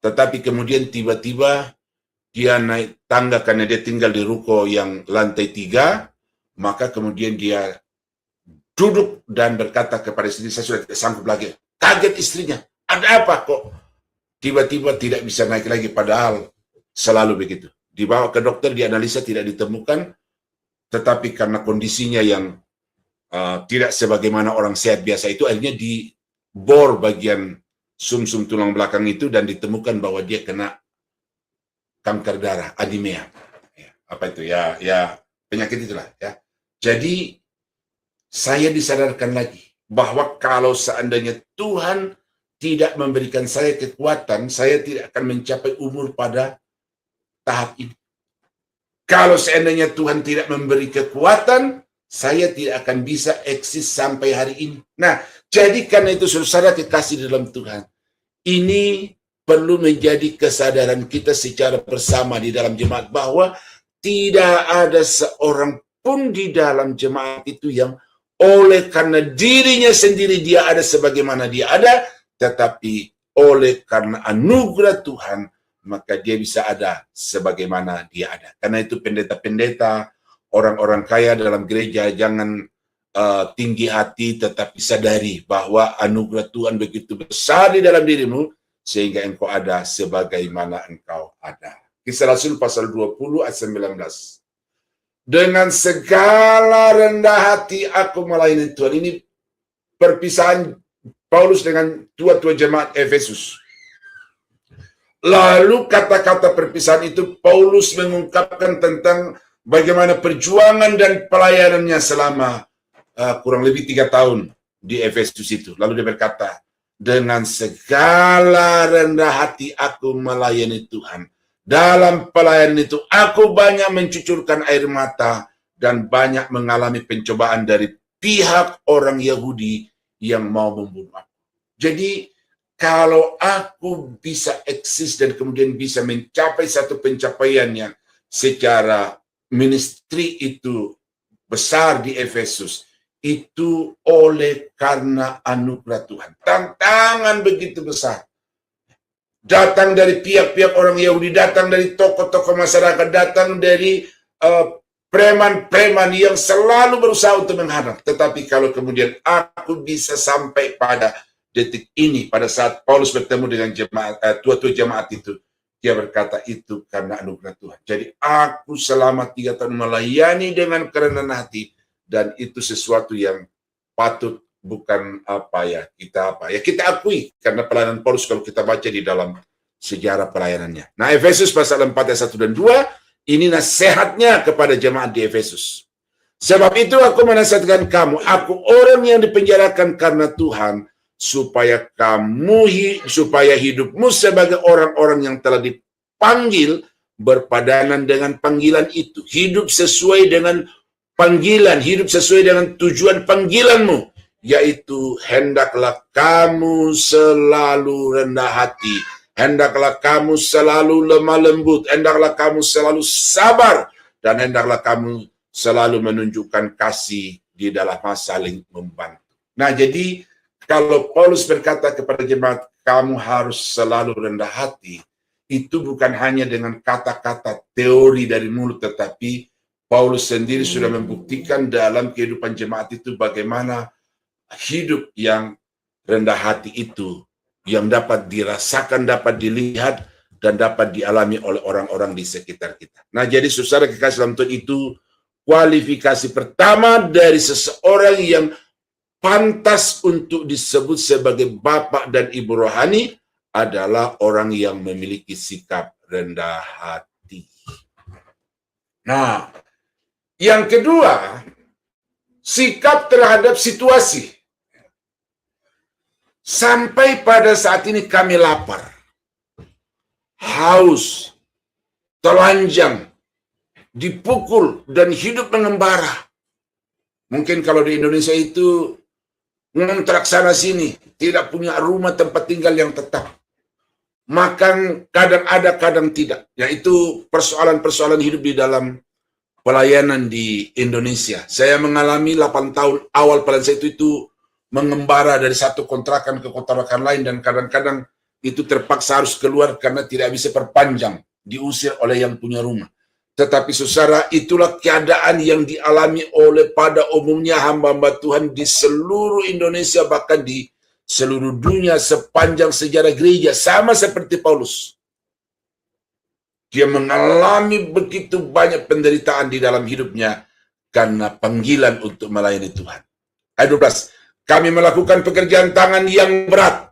Tetapi kemudian tiba-tiba dia naik tangga karena dia tinggal di ruko yang lantai 3, maka kemudian dia duduk dan berkata kepada istri, saya sudah tidak sanggup lagi. Kaget istrinya, ada apa kok? Tiba-tiba tidak bisa naik lagi, padahal selalu begitu. Dibawa ke dokter, dianalisa tidak ditemukan, tetapi karena kondisinya yang tidak sebagaimana orang sehat biasa itu, akhirnya dibor bagian sumsum tulang belakang itu dan ditemukan bahwa dia kena kanker darah, anemia. Ya, apa itu? Ya penyakit itulah. Ya. Jadi saya disadarkan lagi bahwa kalau seandainya Tuhan tidak memberikan saya kekuatan, saya tidak akan mencapai umur pada tahap ini. Kalau seandainya Tuhan tidak memberi kekuatan, saya tidak akan bisa eksis sampai hari ini. Nah, jadi karena itu saudara kekasih dalam Tuhan, ini perlu menjadi kesadaran kita secara bersama di dalam jemaat bahwa tidak ada seorang pun di dalam jemaat itu yang oleh karena dirinya sendiri dia ada sebagaimana dia ada, tetapi oleh karena anugerah Tuhan, maka dia bisa ada sebagaimana dia ada. Karena itu pendeta-pendeta, orang-orang kaya dalam gereja, jangan tinggi hati, tetapi sadari bahwa anugerah Tuhan begitu besar di dalam dirimu, sehingga engkau ada sebagaimana engkau ada. Kisah Rasul pasal 20 ayat 19. Dengan segala rendah hati aku melayani Tuhan. Ini perpisahan Paulus dengan tua-tua jemaat Efesus. Lalu kata-kata perpisahan itu Paulus mengungkapkan tentang bagaimana perjuangan dan pelayanannya selama kurang lebih 3 tahun di Efesus itu. Lalu dia berkata, dengan segala rendah hati aku melayani Tuhan. Dalam pelayanan itu aku banyak mencucurkan air mata dan banyak mengalami pencobaan dari pihak orang Yahudi yang mau membunuh aku. Jadi kalau aku bisa eksis dan kemudian bisa mencapai satu pencapaian yang secara ministry itu besar di Efesus, itu oleh karena anugerah Tuhan. Tantangan begitu besar. Datang dari pihak-pihak orang Yahudi, datang dari tokoh-tokoh masyarakat, datang dari preman-preman yang selalu berusaha untuk menghadang. Tetapi kalau kemudian aku bisa sampai pada detik ini, pada saat Paulus bertemu dengan jemaat, tua-tua jemaat itu, dia berkata itu karena anugerah Tuhan. Jadi aku selama 3 tahun melayani dengan kerendahan hati, dan itu sesuatu yang patut bukan kita akui karena pelayanan Paulus kalau kita baca di dalam sejarah pelayanannya. Nah, Efesus pasal 4 ayat 1 dan 2, ini nasihatnya kepada jemaat di Efesus. Sebab itu aku menasihatkan kamu, aku orang yang dipenjarakan karena Tuhan, supaya hidupmu sebagai orang-orang yang telah dipanggil berpadanan dengan panggilan itu. Hidup sesuai dengan panggilan, hidup sesuai dengan tujuan panggilanmu, yaitu hendaklah kamu selalu rendah hati, hendaklah kamu selalu lemah lembut, hendaklah kamu selalu sabar, dan hendaklah kamu selalu menunjukkan kasih di dalam saling membantu. Nah, jadi kalau Paulus berkata kepada jemaat, kamu harus selalu rendah hati, itu bukan hanya dengan kata-kata teori dari mulut, tetapi Paulus sendiri sudah membuktikan dalam kehidupan jemaat itu bagaimana hidup yang rendah hati itu yang dapat dirasakan, dapat dilihat, dan dapat dialami oleh orang-orang di sekitar kita. Nah, jadi saudara kekasih dalam Tuhan, itu kualifikasi pertama dari seseorang yang pantas untuk disebut sebagai bapak dan ibu rohani adalah orang yang memiliki sikap rendah hati. Nah, yang kedua, sikap terhadap situasi. Sampai pada saat ini kami lapar, haus, telanjang, dipukul, dan hidup mengembara. Mungkin kalau di Indonesia itu ngontrak sana sini, tidak punya rumah tempat tinggal yang tetap. Makan kadang ada, kadang tidak. Yaitu persoalan-persoalan hidup di dalam pelayanan di Indonesia. Saya mengalami 8 tahun awal pelayanan saya itu mengembara dari satu kontrakan ke kontrakan lain, dan kadang-kadang itu terpaksa harus keluar karena tidak bisa perpanjang, diusir oleh yang punya rumah. Tetapi saudara, itulah keadaan yang dialami oleh pada umumnya hamba-hamba Tuhan di seluruh Indonesia, bahkan di seluruh dunia sepanjang sejarah gereja, sama seperti Paulus. Dia mengalami begitu banyak penderitaan di dalam hidupnya karena panggilan untuk melayani Tuhan. Ayat 12, kami melakukan pekerjaan tangan yang berat.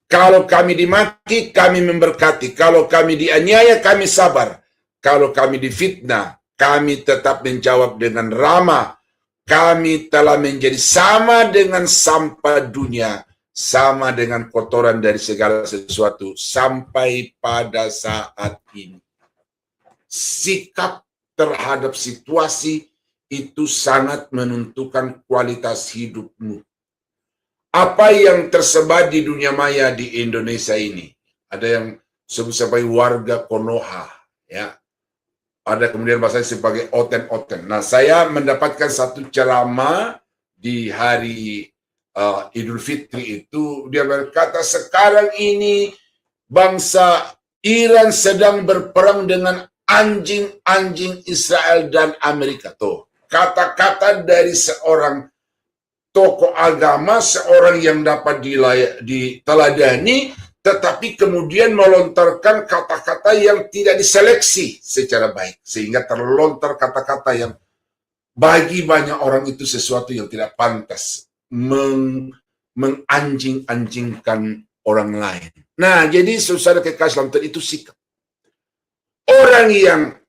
Kalau kami dimaki, kami memberkati. Kalau kami dianiaya, kami sabar. Kalau kami difitnah, kami tetap menjawab dengan ramah. Kami telah menjadi sama dengan sampah dunia, sama dengan kotoran dari segala sesuatu, sampai pada saat ini. Sikap terhadap situasi itu sangat menentukan kualitas hidupmu. Apa yang tersebar di dunia maya di Indonesia ini? Ada yang sebut sebagai warga Konoha, ya. Ada kemudian bahasanya sebagai oten-oten. Nah, saya mendapatkan satu ceramah di hari Idul Fitri itu, dia berkata sekarang ini bangsa Iran sedang berperang dengan anjing-anjing Israel dan Amerika. Tuh, kata-kata dari seorang tokoh agama, seorang yang dapat diteladani, tetapi kemudian melontarkan kata-kata yang tidak diseleksi secara baik, sehingga terlontar kata-kata yang bagi banyak orang itu sesuatu yang tidak pantas, menganjing-anjingkan orang lain. Nah, jadi saudara kekasih dalam Tuhan, itu sikap orang yang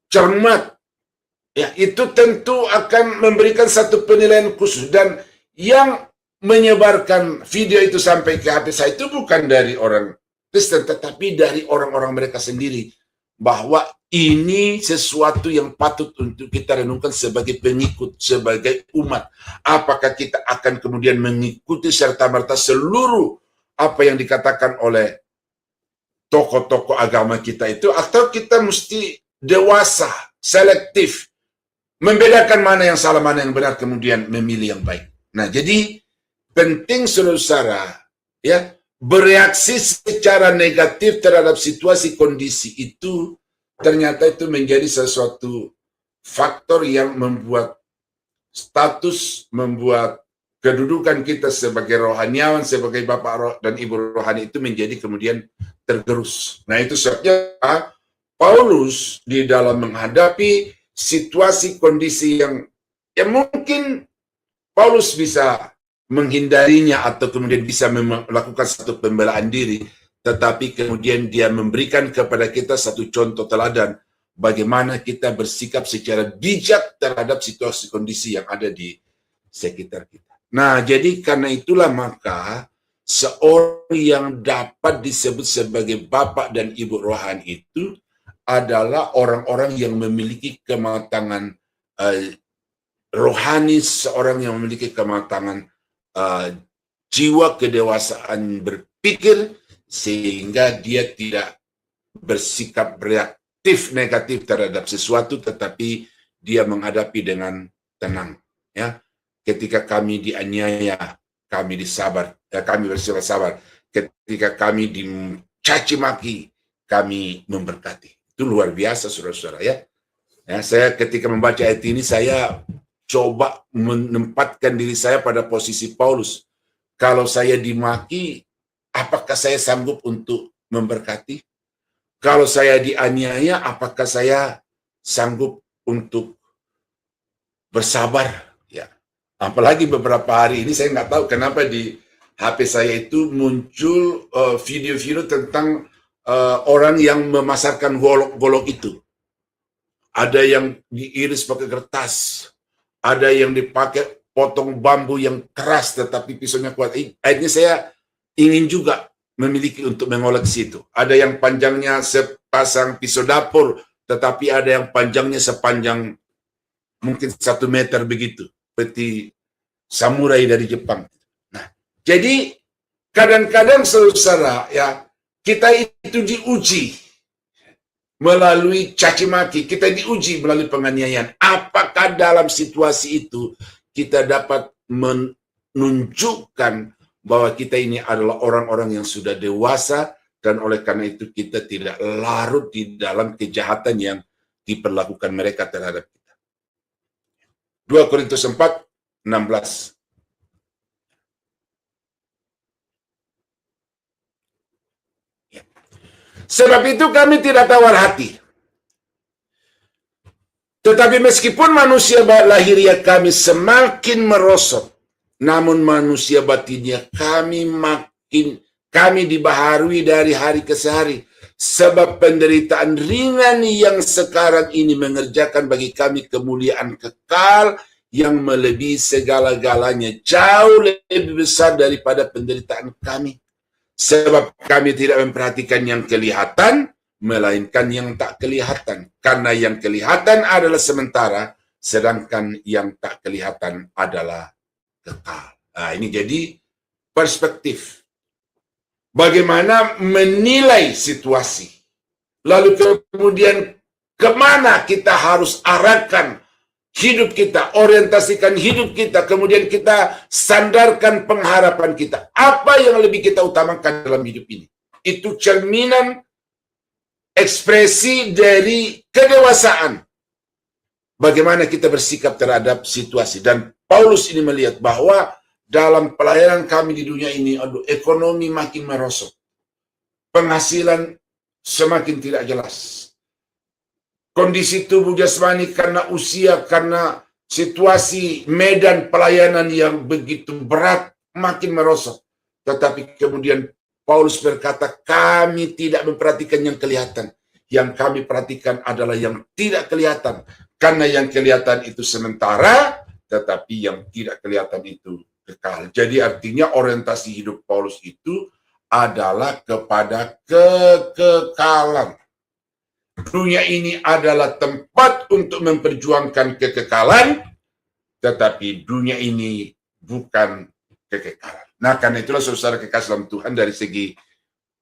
cermat, ya, itu tentu akan memberikan satu penilaian khusus. Dan yang menyebarkan video itu sampai ke HP saya itu bukan dari orang Kristen, tetapi dari orang-orang mereka sendiri, bahwa Ini sesuatu yang patut untuk kita renungkan sebagai pengikut, sebagai umat. Apakah kita akan kemudian mengikuti serta-merta seluruh apa yang dikatakan oleh tokoh-tokoh agama kita itu, atau kita mesti dewasa, selektif, membedakan mana yang salah, mana yang benar, kemudian memilih yang baik. Nah, jadi penting saudara-saudara ya, bereaksi secara negatif terhadap situasi kondisi itu ternyata itu menjadi sesuatu faktor yang membuat status, membuat kedudukan kita sebagai rohaniawan, sebagai bapak roh dan ibu rohani itu menjadi kemudian tergerus. Nah, itu sebabnya Paulus di dalam menghadapi situasi kondisi yang mungkin Paulus bisa menghindarinya atau kemudian bisa melakukan satu pembelaan diri, tetapi kemudian dia memberikan kepada kita satu contoh teladan bagaimana kita bersikap secara bijak terhadap situasi kondisi yang ada di sekitar kita. Nah, jadi karena itulah maka seorang yang dapat disebut sebagai bapak dan ibu rohani itu adalah orang-orang yang memiliki kematangan rohani, seorang yang memiliki kematangan jiwa kedewasaan berpikir, sehingga dia tidak bersikap reaktif negatif terhadap sesuatu, tetapi dia menghadapi dengan tenang. Ya, ketika kami dianiaya, kami disabar, kami bersabar. Ketika kami dicaci maki, kami memberkati. Itu luar biasa, saudara-saudara ya. Ya, saya ketika membaca ayat ini, saya coba menempatkan diri saya pada posisi Paulus. Kalau saya dimaki, apakah saya sanggup untuk memberkati? Kalau saya dianiaya, apakah saya sanggup untuk bersabar? Ya, apalagi beberapa hari ini saya nggak tahu kenapa di HP saya itu muncul video-video tentang orang yang memasarkan golok-golok itu. Ada yang diiris pakai kertas, ada yang dipakai potong bambu yang keras tetapi pisaunya kuat. Akhirnya saya ingin juga memiliki untuk mengoleksi itu. Ada yang panjangnya sepasang pisau dapur, tetapi ada yang panjangnya sepanjang mungkin 1 meter begitu, seperti samurai dari Jepang. Nah, jadi kadang-kadang saudara ya, kita itu diuji melalui caci maki, kita diuji melalui penganiayaan. Apakah dalam situasi itu kita dapat menunjukkan bahwa kita ini adalah orang-orang yang sudah dewasa, dan oleh karena itu kita tidak larut di dalam kejahatan yang diperlakukan mereka terhadap kita. 2 Korintus 4:16. Sebab itu kami tidak tawar hati. Tetapi meskipun manusia lahiriah kami semakin merosot, namun manusia batinnya kami dibaharui dari hari ke hari. Sebab penderitaan ringan yang sekarang ini mengerjakan bagi kami kemuliaan kekal yang melebihi segala-galanya, jauh lebih besar daripada penderitaan kami. Sebab kami tidak memperhatikan yang kelihatan, melainkan yang tak kelihatan. Karena yang kelihatan adalah sementara, sedangkan yang tak kelihatan adalah kekal. Nah, ini jadi perspektif. Bagaimana menilai situasi. Lalu kemudian kemana kita harus arahkan hidup kita, orientasikan hidup kita, kemudian kita sandarkan pengharapan kita. Apa yang lebih kita utamakan dalam hidup ini? Itu cerminan ekspresi dari kedewasaan. Bagaimana kita bersikap terhadap situasi. Dan Paulus ini melihat bahwa dalam pelayanan kami di dunia ini, ekonomi makin merosot. Penghasilan semakin tidak jelas. Kondisi tubuh jasmani karena usia, karena situasi medan pelayanan yang begitu berat makin merosot. Tetapi kemudian Paulus berkata, kami tidak memperhatikan yang kelihatan. Yang kami perhatikan adalah yang tidak kelihatan. Karena yang kelihatan itu sementara, tetapi yang tidak kelihatan itu kekal. Jadi artinya orientasi hidup Paulus itu adalah kepada kekekalan. dunia ini adalah tempat untuk memperjuangkan kekekalan, tetapi dunia ini bukan kekekalan. Nah, karena itulah saudara kekasih dalam Tuhan, dari segi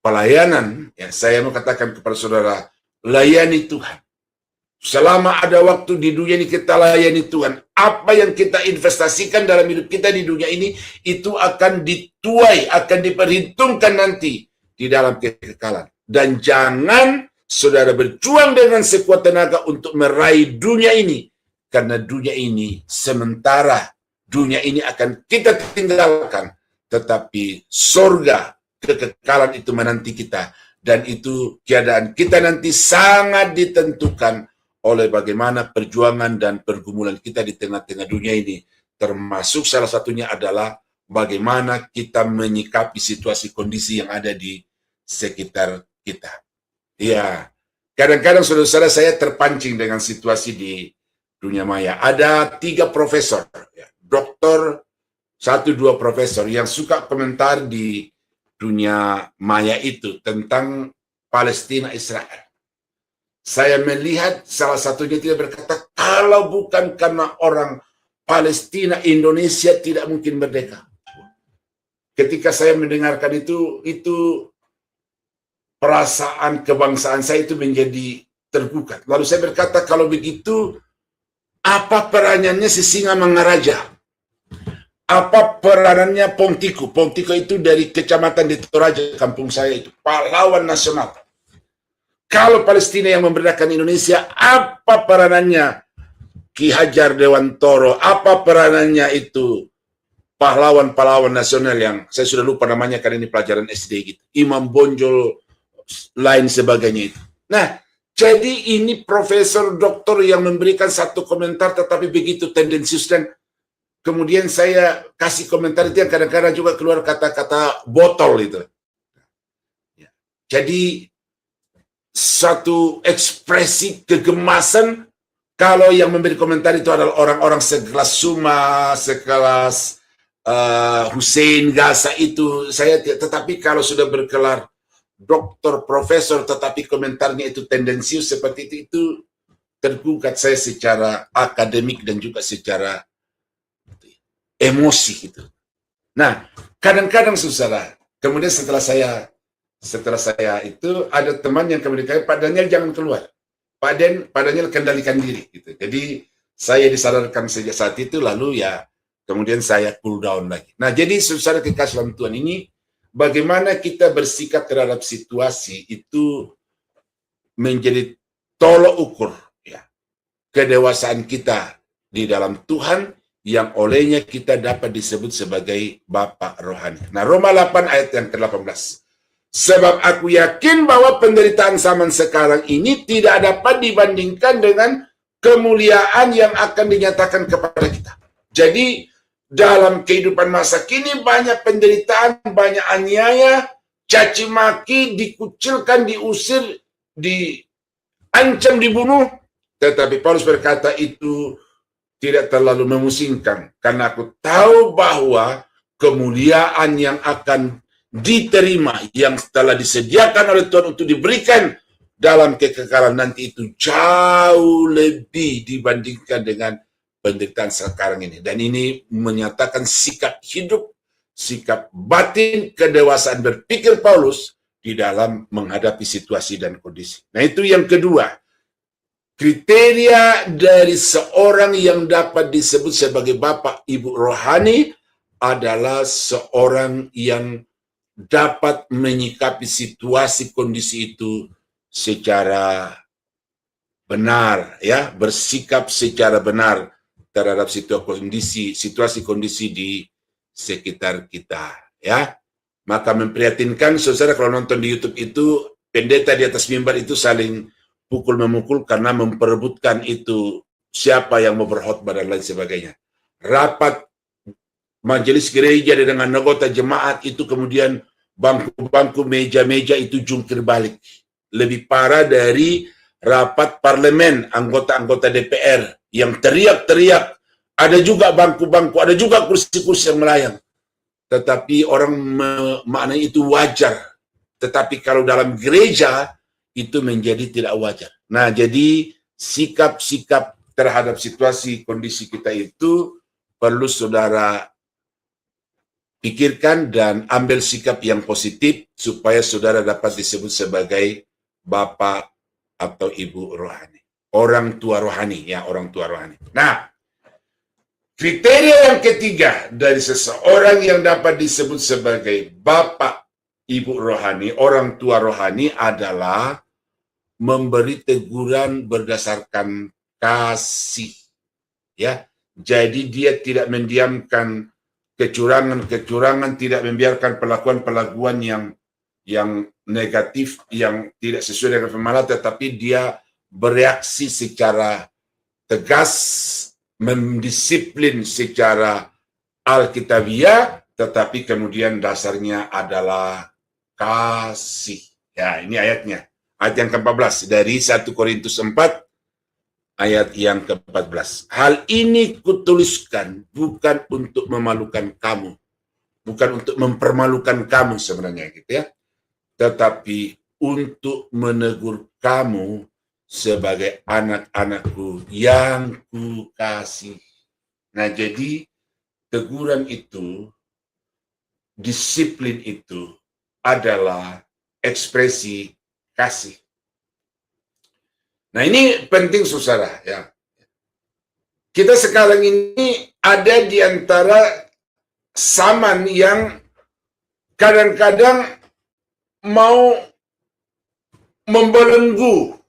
pelayanan, ya, saya mau katakan kepada saudara, layani Tuhan. Selama ada waktu di dunia ini kita layani Tuhan. Apa yang kita investasikan dalam hidup kita di dunia ini, itu akan dituai, akan diperhitungkan nanti di dalam kekekalan. Dan jangan saudara berjuang dengan sekuat tenaga untuk meraih dunia ini. Karena dunia ini sementara, dunia ini akan kita tinggalkan. Tetapi surga, kekekalan itu menanti kita. Dan itu keadaan kita nanti sangat ditentukan oleh bagaimana perjuangan dan pergumulan kita di tengah-tengah dunia ini. Termasuk salah satunya adalah bagaimana kita menyikapi situasi kondisi yang ada di sekitar kita. Ya, kadang-kadang saudara-saudara saya terpancing dengan situasi di dunia maya. Ada 3 profesor, ya, doktor, 1-2 profesor yang suka komentar di dunia maya itu tentang Palestina Israel. Saya melihat salah satunya tidak berkata, kalau bukan karena orang Palestina, Indonesia tidak mungkin merdeka. Ketika saya mendengarkan itu perasaan kebangsaan saya itu menjadi tergugat. Lalu saya berkata, kalau begitu, apa peranannya si Singamangaraja? Apa peranannya Pongtiko? Pongtiko itu dari kecamatan di Toraja, kampung saya itu, pahlawan nasional. Kalau Palestina yang memerdekakan Indonesia, apa peranannya Ki Hajar Dewantoro? Apa peranannya itu pahlawan-pahlawan nasional yang saya sudah lupa namanya karena ini pelajaran SD gitu. Imam Bonjol, lain sebagainya itu. Nah, jadi ini profesor doktor yang memberikan satu komentar tetapi begitu tendensius, dan kemudian saya kasih komentar itu yang kadang-kadang juga keluar kata-kata botol itu. Jadi satu ekspresi kegemasan kalau yang memberi komentar itu adalah orang-orang sekelas Suma, sekelas Hussein Gaza itu saya, tetapi kalau sudah berkelar doktor, profesor, tetapi komentarnya itu tendensius seperti itu tergugat saya secara akademik dan juga secara emosi gitu. Nah, kadang-kadang saudara, kemudian setelah saya itu ada teman yang kemudian, Pak Daniel jangan keluar. Pak Daniel kendalikan diri gitu. Jadi saya disadarkan sejak saat itu, lalu ya kemudian saya cool down lagi. Nah, jadi saudara kekasih dalam Tuhan ini, bagaimana kita bersikap terhadap situasi itu menjadi tolok ukur ya kedewasaan kita di dalam Tuhan, yang olehnya kita dapat disebut sebagai Bapa Rohani. Nah, Roma 8 ayat yang ke-18. Sebab aku yakin bahwa penderitaan zaman sekarang ini tidak dapat dibandingkan dengan kemuliaan yang akan dinyatakan kepada kita. Jadi, dalam kehidupan masa kini banyak penderitaan, banyak aniaya, caci maki, dikucilkan, diusir, diancam, dibunuh. Tetapi Paulus berkata itu tidak terlalu memusingkan, karena aku tahu bahwa kemuliaan yang akan diterima, yang telah disediakan oleh Tuhan untuk diberikan dalam kekekalan nanti, itu jauh lebih dibandingkan dengan penderitaan sekarang ini. Dan ini menyatakan sikap hidup, sikap batin, kedewasaan berpikir Paulus di dalam menghadapi situasi dan kondisi. Nah, itu yang kedua. Kriteria dari seorang yang dapat disebut sebagai Bapak Ibu Rohani adalah seorang yang dapat menyikapi situasi kondisi itu secara benar, ya, bersikap secara benar terhadap situasi kondisi di sekitar kita, ya. Maka memprihatinkan saudara kalau nonton di YouTube itu pendeta di atas mimbar itu saling pukul-memukul karena memperebutkan itu siapa yang mau berkhotbah dan lain sebagainya. Rapat majelis gereja dengan anggota jemaat itu kemudian bangku-bangku, meja-meja itu jungkir balik. Lebih parah dari rapat parlemen, anggota-anggota DPR yang teriak-teriak. Ada juga bangku-bangku, ada juga kursi-kursi yang melayang. Tetapi orang memaknai itu wajar. Tetapi kalau dalam gereja itu menjadi tidak wajar. Nah, jadi sikap-sikap terhadap situasi kondisi kita itu perlu saudara pikirkan dan ambil sikap yang positif supaya saudara dapat disebut sebagai bapak atau ibu rohani. Orang tua rohani, ya, orang tua rohani. Nah, kriteria yang ketiga dari seseorang yang dapat disebut sebagai bapak, ibu rohani, orang tua rohani adalah memberi teguran berdasarkan kasih. Ya, jadi dia tidak mendiamkan kecurangan-kecurangan, tidak membiarkan pelakuan-pelakuan yang negatif, yang tidak sesuai dengan firman Allah, tetapi dia bereaksi secara tegas, mendisiplin secara alkitabiah, tetapi kemudian dasarnya adalah kasih. Ya, ini ayatnya. Ayat yang ke-14 dari 1 Korintus 4 ayat yang ke-14. Hal ini kutuliskan bukan untuk memalukan kamu, bukan untuk mempermalukan kamu sebenarnya gitu ya, tetapi untuk menegur kamu sebagai anak-anakku yang kukasih. Nah, jadi teguran itu, disiplin itu adalah ekspresi kasih. Nah, ini penting saudara ya. Kita sekarang ini ada di antara zaman yang kadang-kadang mau membelenggu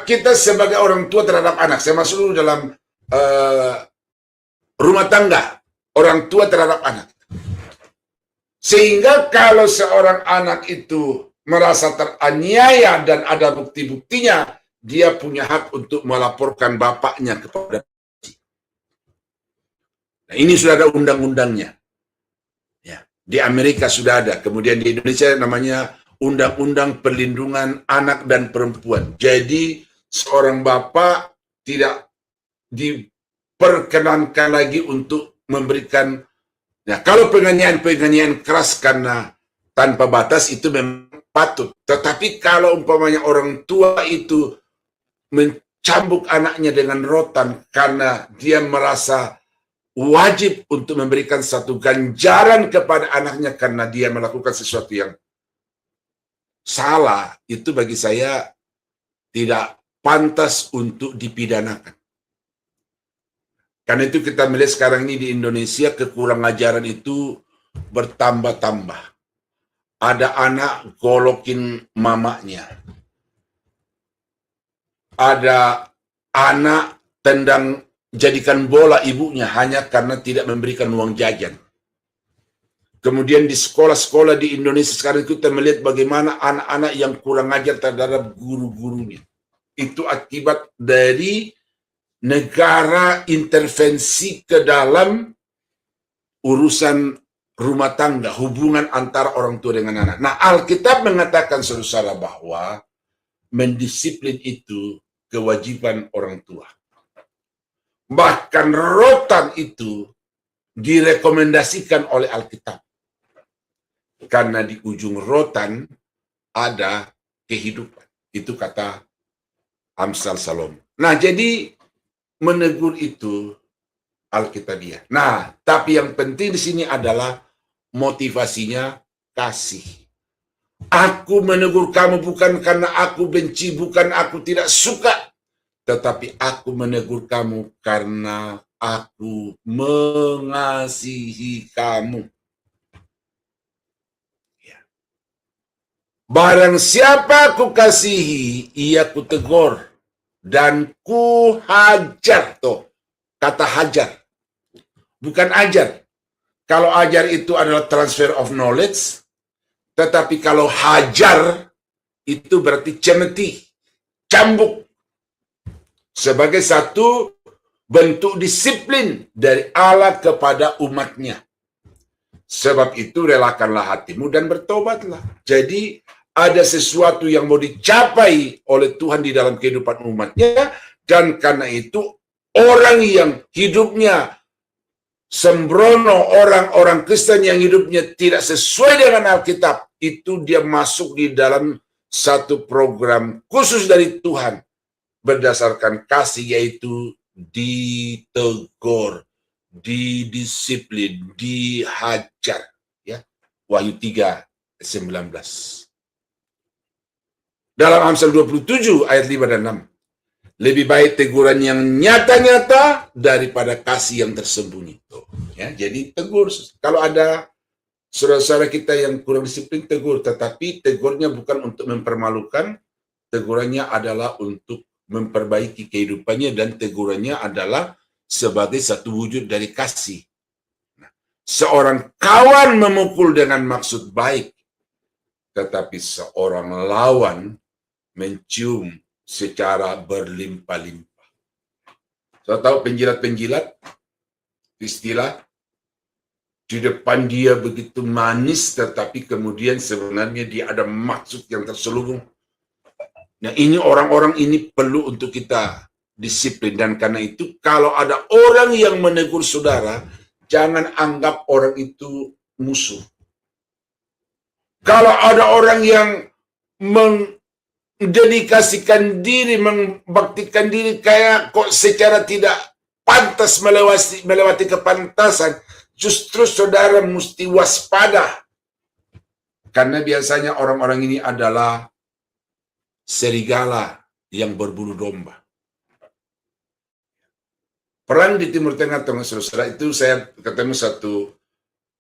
kita sebagai orang tua terhadap anak. Saya masuk dulu dalam rumah tangga, orang tua terhadap anak. Sehingga kalau seorang anak itu merasa teraniaya dan ada bukti-buktinya, dia punya hak untuk melaporkan bapaknya kepada polisi. Nah, ini sudah ada undang-undangnya. Ya, di Amerika sudah ada. Kemudian di Indonesia namanya Undang-Undang Perlindungan Anak dan Perempuan. Jadi seorang bapak tidak diperkenankan lagi untuk memberikan, ya, kalau penganiayaan keras karena tanpa batas itu memang patut. Tetapi kalau umpamanya orang tua itu mencambuk anaknya dengan rotan karena dia merasa wajib untuk memberikan satu ganjaran kepada anaknya karena dia melakukan sesuatu yang salah, itu bagi saya tidak pantas untuk dipidanakan. Karena itu kita melihat sekarang ini di Indonesia kekurang ajaran itu bertambah-tambah. Ada anak golokin mamanya. Ada anak tendang, jadikan bola ibunya hanya karena tidak memberikan uang jajan. Kemudian di sekolah-sekolah di Indonesia sekarang kita melihat bagaimana anak-anak yang kurang ajar terhadap guru-gurunya. Itu akibat dari negara intervensi ke dalam urusan rumah tangga, hubungan antara orang tua dengan anak. Nah, Alkitab mengatakan saudara bahwa mendisiplin itu kewajiban orang tua. Bahkan rotan itu direkomendasikan oleh Alkitab. Karena di ujung rotan ada kehidupan. Itu kata Amsal Salomo. Nah, jadi menegur itu alkitabiah. Nah, tapi yang penting di sini adalah motivasinya kasih. Aku menegur kamu bukan karena aku benci, bukan aku tidak suka, tetapi aku menegur kamu karena aku mengasihi kamu. Ya. Barang siapa aku kasihi, ia ku tegur dan ku hajar. Tuh, kata hajar. Bukan ajar. Kalau ajar itu adalah transfer of knowledge, tetapi kalau hajar itu berarti cemeti, cambuk. Sebagai satu bentuk disiplin dari Allah kepada umatnya. Sebab itu relakanlah hatimu dan bertobatlah. Jadi ada sesuatu yang mau dicapai oleh Tuhan di dalam kehidupan umatnya. Dan karena itu orang yang hidupnya sembrono, orang-orang Kristen yang hidupnya tidak sesuai dengan Alkitab, itu dia masuk di dalam satu program khusus dari Tuhan berdasarkan kasih, yaitu ditegur, didisiplin, dihajar. Ya, Wahyu 3:19. Dalam Amsal 27 ayat 5 dan 6. Lebih baik teguran yang nyata-nyata daripada kasih yang tersembunyi. Ya, jadi tegur. Kalau ada saudara-saudara kita yang kurang disiplin, tegur. Tetapi tegurnya bukan untuk mempermalukan. Tegurannya adalah untuk memperbaiki kehidupannya, dan tegurannya adalah sebagai satu wujud dari kasih. Nah, seorang kawan memukul dengan maksud baik, tetapi seorang lawan mencium secara berlimpah-limpah. Saya tahu penjilat-penjilat, istilah di depan dia begitu manis, tetapi kemudian sebenarnya dia ada maksud yang terselubung. Nah, ini orang-orang ini perlu untuk kita disiplin, dan karena itu kalau ada orang yang menegur saudara, jangan anggap orang itu musuh. Kalau ada orang yang mendedikasikan diri, membaktikan diri kayak kok secara tidak pantas melewati kepantasan, justru saudara mesti waspada. Karena biasanya orang-orang ini adalah serigala yang berbulu domba. Perang di Timur Tengah, saudara, itu saya ketemu satu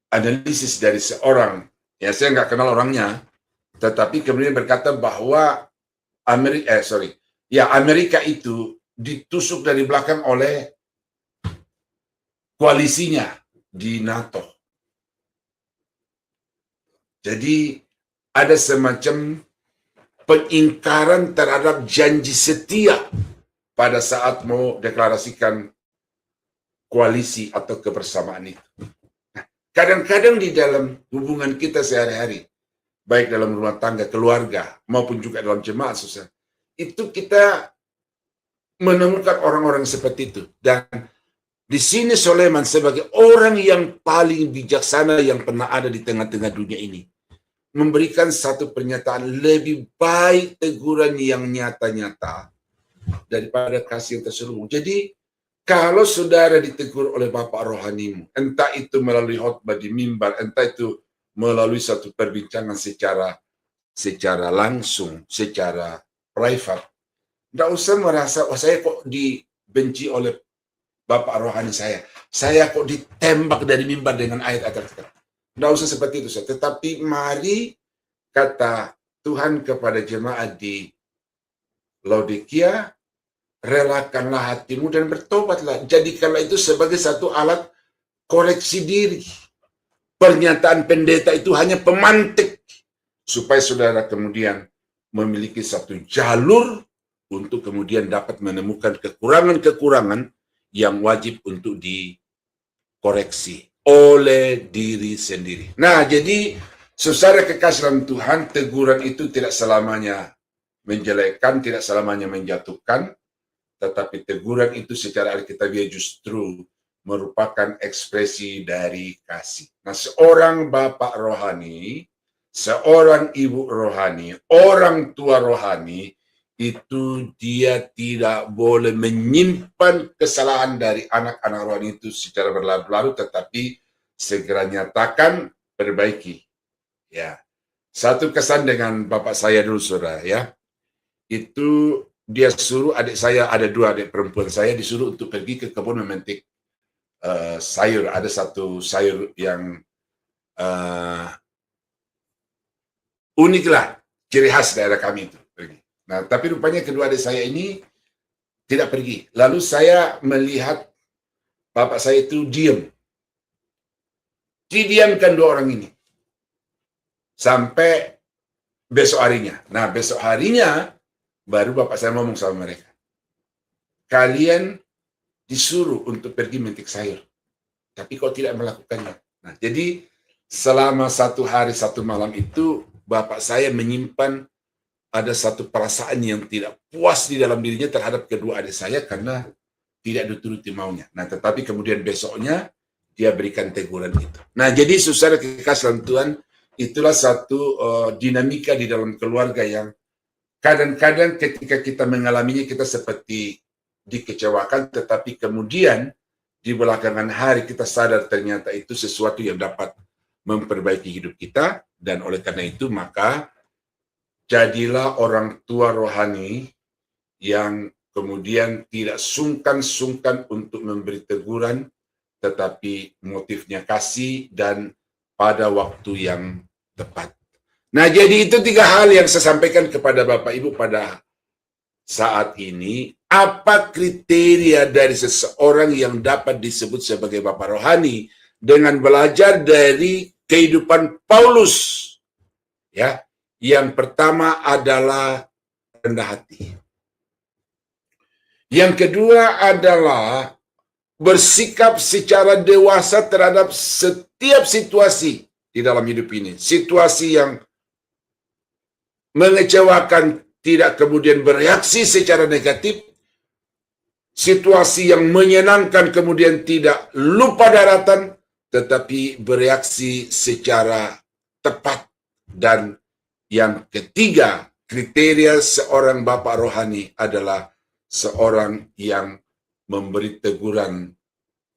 analisis dari seorang, ya saya nggak kenal orangnya, tetapi kemudian berkata bahwa Amerika itu ditusuk dari belakang oleh koalisinya di NATO. Jadi ada semacam pengingkaran terhadap janji setia pada saat mau deklarasikan koalisi atau kebersamaan itu. Nah, kadang-kadang di dalam hubungan kita sehari-hari, baik dalam rumah tangga, keluarga, maupun juga dalam jemaat, susah, itu kita menemukan orang-orang seperti itu. Dan di sini Soleman sebagai orang yang paling bijaksana yang pernah ada di tengah-tengah dunia ini, memberikan satu pernyataan, lebih baik teguran yang nyata-nyata daripada kasih yang terselubung. Jadi, kalau saudara ditegur oleh bapak rohanimu, entah itu melalui khotbah di mimbar, entah itu melalui satu perbincangan secara langsung, secara private, tidak usah merasa, oh saya kok dibenci oleh bapak rohani saya kok ditembak dari mimbar dengan ayat-ayat. Tidak usah seperti itu, tetapi mari, kata Tuhan kepada jemaat di Laodikia, relakanlah hatimu dan bertobatlah. Jadikanlah itu sebagai satu alat koreksi diri. Pernyataan pendeta itu hanya pemantik, supaya saudara kemudian memiliki satu jalur untuk kemudian dapat menemukan kekurangan-kekurangan yang wajib untuk dikoreksi oleh diri sendiri. Nah, jadi saudara kekasih dalam Tuhan, teguran itu tidak selamanya menjelekkan, tidak selamanya menjatuhkan, tetapi teguran itu secara alkitabiah justru merupakan ekspresi dari kasih. Nah, seorang bapak rohani, seorang ibu rohani, orang tua rohani, itu dia tidak boleh menyimpan kesalahan dari anak-anak rohani itu secara berlarut-larut, tetapi segera nyatakan, perbaiki. Ya, satu kesan dengan bapak saya dulu, saudara, ya, itu dia suruh adik saya, ada dua adik perempuan saya, disuruh untuk pergi ke kebun memetik sayur. Ada satu sayur yang unik lah, ciri khas daerah kami itu. Pergi. Nah, tapi rupanya kedua adik saya ini tidak pergi. Lalu saya melihat bapak saya itu diam. Didiamkan dua orang ini. Sampai besok harinya. Nah, besok harinya baru bapak saya ngomong sama mereka. Kalian disuruh untuk pergi memetik sayur. Tapi kok tidak melakukannya. Nah, jadi selama 1 hari 1 malam itu, bapak saya menyimpan ada satu perasaan yang tidak puas di dalam dirinya terhadap kedua adik saya karena tidak dituruti maunya. Nah, tetapi kemudian besoknya dia berikan teguran itu. Nah, jadi saudara kekasih dalam Tuhan, itulah satu dinamika di dalam keluarga yang kadang-kadang ketika kita mengalaminya kita seperti dikecewakan, tetapi kemudian di belakangan hari kita sadar ternyata itu sesuatu yang dapat memperbaiki hidup kita, dan oleh karena itu maka jadilah orang tua rohani yang kemudian tidak sungkan-sungkan untuk memberi teguran, tetapi motifnya kasih dan pada waktu yang tepat. Nah, jadi itu 3 hal yang saya sampaikan kepada Bapak Ibu pada saat ini. Apa kriteria dari seseorang yang dapat disebut sebagai Bapak rohani dengan belajar dari kehidupan Paulus? Ya, yang pertama adalah rendah hati. Yang kedua adalah bersikap secara dewasa terhadap setiap situasi di dalam hidup ini. Situasi yang mengecewakan tidak kemudian bereaksi secara negatif. Situasi yang menyenangkan kemudian tidak lupa daratan, tetapi bereaksi secara tepat. Dan yang ketiga, kriteria seorang bapak rohani adalah seorang yang memberi teguran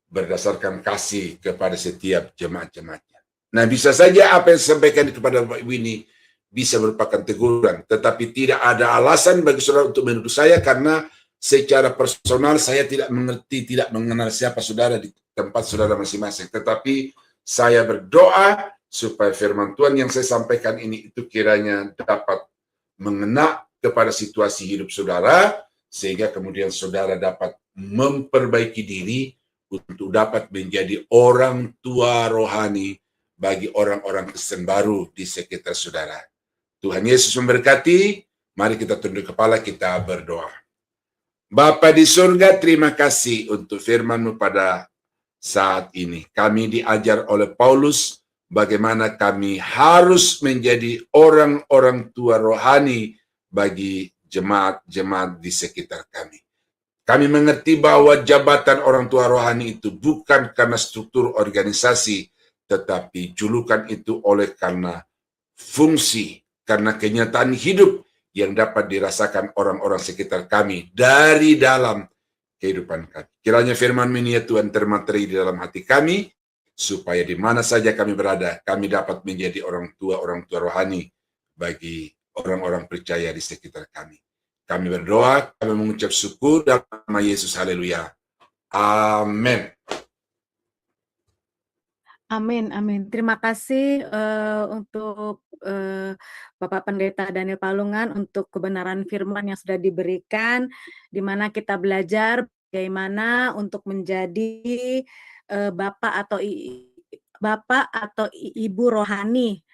berdasarkan kasih kepada setiap jemaat-jemaatnya. Nah, bisa saja apa yang disampaikan kepada Bapak Ibu ini bisa merupakan teguran, tetapi tidak ada alasan bagi saudara untuk menuduh saya, karena secara personal saya tidak mengerti, tidak mengenal siapa saudara di tempat saudara masing-masing. Tetapi saya berdoa supaya firman Tuhan yang saya sampaikan ini itu kiranya dapat mengena kepada situasi hidup saudara, sehingga kemudian saudara dapat memperbaiki diri untuk dapat menjadi orang tua rohani bagi orang-orang Kristen baru di sekitar saudara. Tuhan Yesus memberkati. Mari kita tunduk kepala, kita berdoa. Bapa di surga, terima kasih untuk firman-Mu pada saat ini. Kami diajar oleh Paulus bagaimana kami harus menjadi orang-orang tua rohani bagi jemaat-jemaat di sekitar kami. Kami mengerti bahwa jabatan orang tua rohani itu bukan karena struktur organisasi, tetapi julukan itu oleh karena fungsi, karena kenyataan hidup yang dapat dirasakan orang-orang sekitar kami dari dalam kehidupan kami. Kiranya firman ini ya Tuhan termateri di dalam hati kami, supaya di mana saja kami berada, kami dapat menjadi orang tua rohani bagi orang-orang percaya di sekitar kami. Kami berdoa, kami mengucap syukur dalam nama Yesus, haleluya. Amin. Amin, amin. Terima kasih untuk Bapak Pendeta Daniel Palungan untuk kebenaran firman yang sudah diberikan, di mana kita belajar bagaimana untuk menjadi bapak atau ibu rohani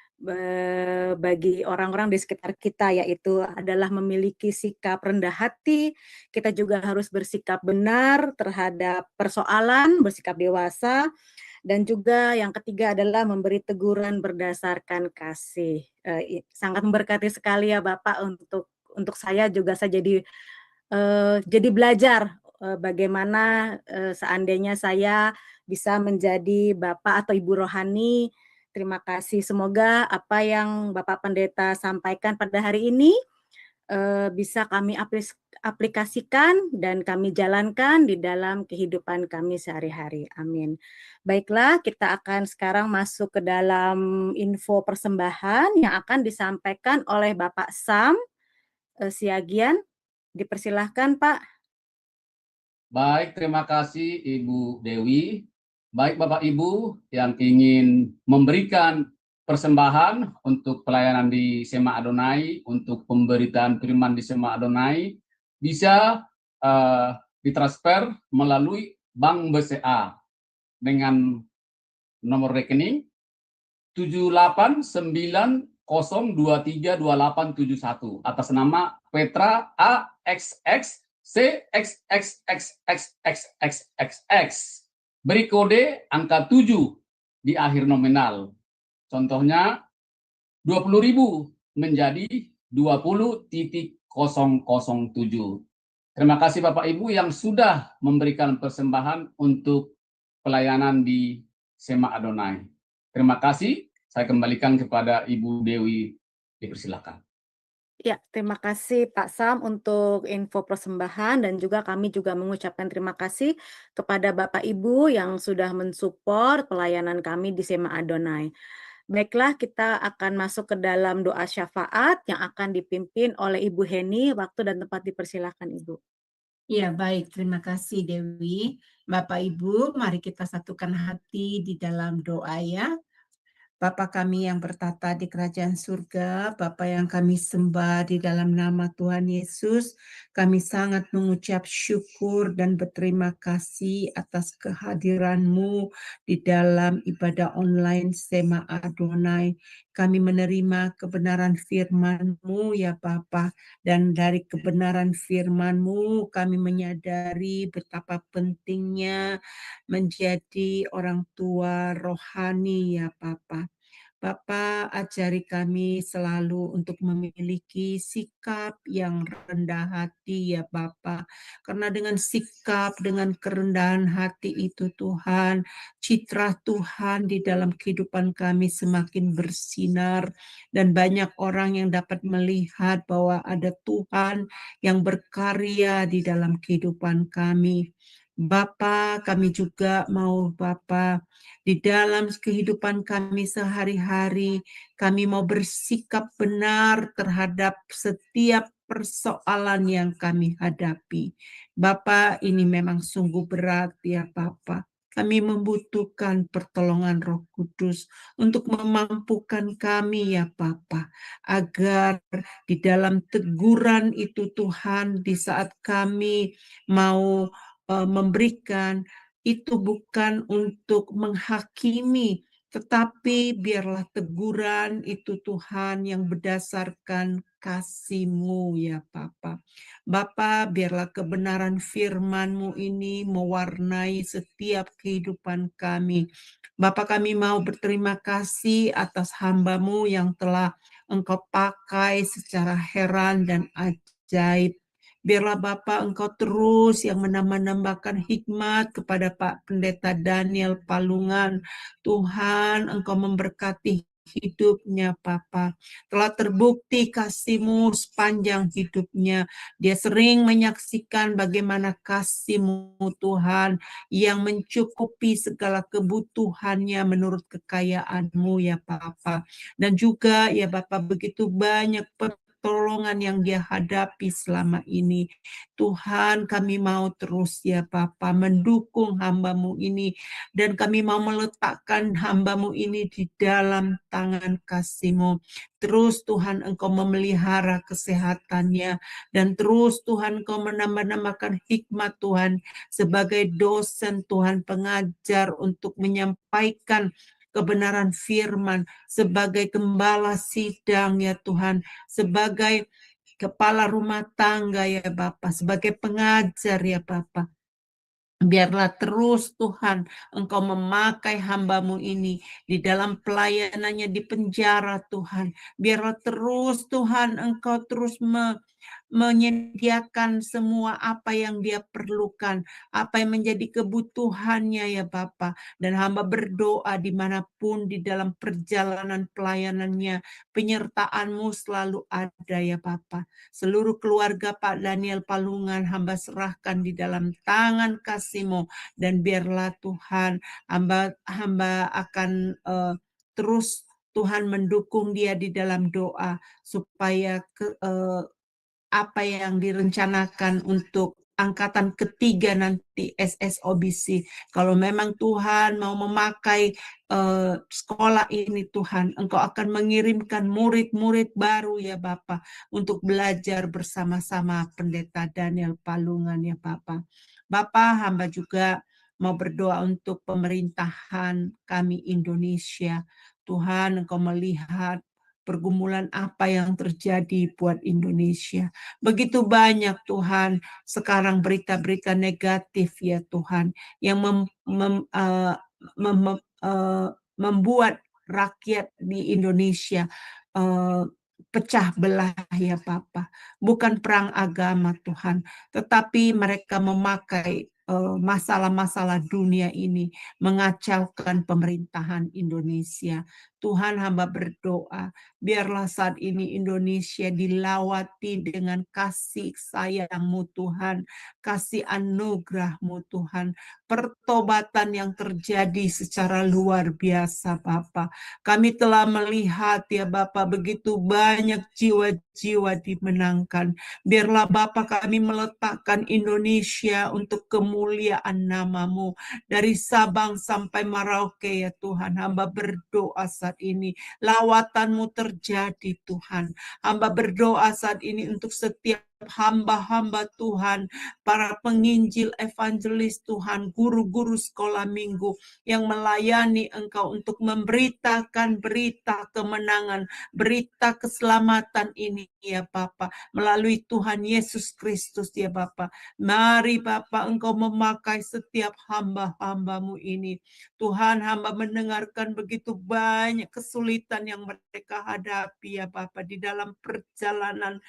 bagi orang-orang di sekitar kita, yaitu adalah memiliki sikap rendah hati. Kita juga harus bersikap benar terhadap persoalan, bersikap dewasa. Dan juga yang ketiga adalah memberi teguran berdasarkan kasih. Sangat memberkati sekali ya Bapak, untuk saya juga saya jadi belajar bagaimana seandainya saya bisa menjadi bapak atau ibu rohani. Terima kasih. Semoga apa yang Bapak Pendeta sampaikan pada hari ini bisa kami aplikasikan dan kami jalankan di dalam kehidupan kami sehari-hari. Amin. Baiklah, kita akan sekarang masuk ke dalam info persembahan yang akan disampaikan oleh Bapak Sam Siagian. Dipersilahkan, Pak. Baik, terima kasih Ibu Dewi. Baik Bapak Ibu yang ingin memberikan persembahan untuk pelayanan di Sema Adonai, untuk pemberitaan firman di Sema Adonai, bisa ditransfer melalui Bank BCA dengan nomor rekening 78902328871 atas nama Petra AXX CXXXXXXX. Beri kode angka 7 di akhir nominal. Contohnya 20.000 menjadi 20.007. Terima kasih Bapak Ibu yang sudah memberikan persembahan untuk pelayanan di Sema Adonai. Terima kasih. Saya kembalikan kepada Ibu Dewi. Dipersilakan. Ya, terima kasih Pak Sam untuk info persembahan dan juga kami juga mengucapkan terima kasih kepada Bapak Ibu yang sudah mensupport pelayanan kami di Sema Adonai. Baiklah, kita akan masuk ke dalam doa syafaat yang akan dipimpin oleh Ibu Heni. Waktu dan tempat dipersilakan Ibu. Ya, baik. Terima kasih, Dewi. Bapak Ibu, mari kita satukan hati di dalam doa ya. Bapa kami yang bertata di kerajaan surga, Bapa yang kami sembah di dalam nama Tuhan Yesus, kami sangat mengucap syukur dan berterima kasih atas kehadiran-Mu di dalam ibadah online Sema Adonai. Kami menerima kebenaran firman-Mu ya Bapa, dan dari kebenaran firman-Mu kami menyadari betapa pentingnya menjadi orang tua rohani ya Bapa. Bapa, ajari kami selalu untuk memiliki sikap yang rendah hati ya Bapa. Karena dengan sikap, dengan kerendahan hati itu Tuhan, citra Tuhan di dalam kehidupan kami semakin bersinar dan banyak orang yang dapat melihat bahwa ada Tuhan yang berkarya di dalam kehidupan kami. Bapa, kami juga mau Bapa, di dalam kehidupan kami sehari-hari, kami mau bersikap benar terhadap setiap persoalan yang kami hadapi. Bapa, ini memang sungguh berat ya Bapa. Kami membutuhkan pertolongan Roh Kudus untuk memampukan kami ya Bapa, agar di dalam teguran itu Tuhan, di saat kami mau memberikan, itu bukan untuk menghakimi, tetapi biarlah teguran itu Tuhan yang berdasarkan kasih-Mu ya Bapa. Bapa, biarlah kebenaran firman-Mu ini mewarnai setiap kehidupan kami. Bapa, kami mau berterima kasih atas hamba-Mu yang telah Engkau pakai secara heran dan ajaib. Biarlah Bapak Engkau terus yang menambah-nambahkan hikmat kepada Pak Pendeta Daniel Palungan. Tuhan, Engkau memberkati hidupnya Papa. Telah terbukti kasih-Mu sepanjang hidupnya. Dia sering menyaksikan bagaimana kasih-Mu Tuhan yang mencukupi segala kebutuhannya menurut kekayaan-Mu ya Papa. Dan juga ya Bapak, begitu banyak pertolongan yang dia hadapi selama ini. Tuhan, kami mau terus ya Bapa mendukung hamba-Mu ini, dan kami mau meletakkan hamba-Mu ini di dalam tangan kasih-Mu. Terus Tuhan, Engkau memelihara kesehatannya, dan terus Tuhan, Engkau menambah-nambahkan hikmat Tuhan sebagai dosen Tuhan, pengajar untuk menyampaikan kebenaran firman, sebagai gembala sidang ya Tuhan, sebagai kepala rumah tangga ya Bapa, sebagai pengajar ya Bapa. Biarlah terus Tuhan Engkau memakai hamba-Mu ini di dalam pelayanannya di penjara Tuhan. Biarlah terus Tuhan Engkau terus menyediakan semua apa yang dia perlukan, apa yang menjadi kebutuhannya ya Bapa. Dan hamba berdoa dimanapun di dalam perjalanan pelayanannya, penyertaan-Mu selalu ada ya Bapa. Seluruh keluarga Pak Daniel Palungan hamba serahkan di dalam tangan kasih-Mu, dan biarlah Tuhan hamba akan terus Tuhan mendukung dia di dalam doa supaya apa yang direncanakan untuk angkatan ketiga nanti SSOBC. Kalau memang Tuhan mau memakai sekolah ini Tuhan, Engkau akan mengirimkan murid-murid baru ya Bapa untuk belajar bersama-sama Pendeta Daniel Palungan ya Bapa. Bapa, hamba juga mau berdoa untuk pemerintahan kami Indonesia. Tuhan, Engkau melihat pergumulan apa yang terjadi buat Indonesia. Begitu banyak Tuhan sekarang berita-berita negatif ya Tuhan yang membuat rakyat di Indonesia pecah belah ya Bapa. Bukan perang agama Tuhan, tetapi mereka memakai masalah-masalah dunia ini mengacaukan pemerintahan Indonesia. Tuhan, hamba berdoa, biarlah saat ini Indonesia dilawati dengan kasih sayang-Mu Tuhan, kasih anugerah-Mu Tuhan, pertobatan yang terjadi secara luar biasa Bapa. Kami telah melihat ya Bapa begitu banyak jiwa-jiwa dimenangkan. Biarlah Bapa kami meletakkan Indonesia untuk kemuliaan nama-Mu. Dari Sabang sampai Merauke ya Tuhan, hamba berdoa saat ini. Lawatan-Mu terjadi Tuhan. Hamba berdoa saat ini untuk setiap hamba-hamba Tuhan, para penginjil, evangelis Tuhan, guru-guru sekolah minggu yang melayani Engkau untuk memberitakan berita kemenangan, berita keselamatan ini ya Bapa, melalui Tuhan Yesus Kristus ya Bapa. Mari Bapa Engkau memakai setiap hamba-hamba-Mu ini. Tuhan, hamba mendengarkan begitu banyak kesulitan yang mereka hadapi ya Bapa di dalam perjalanan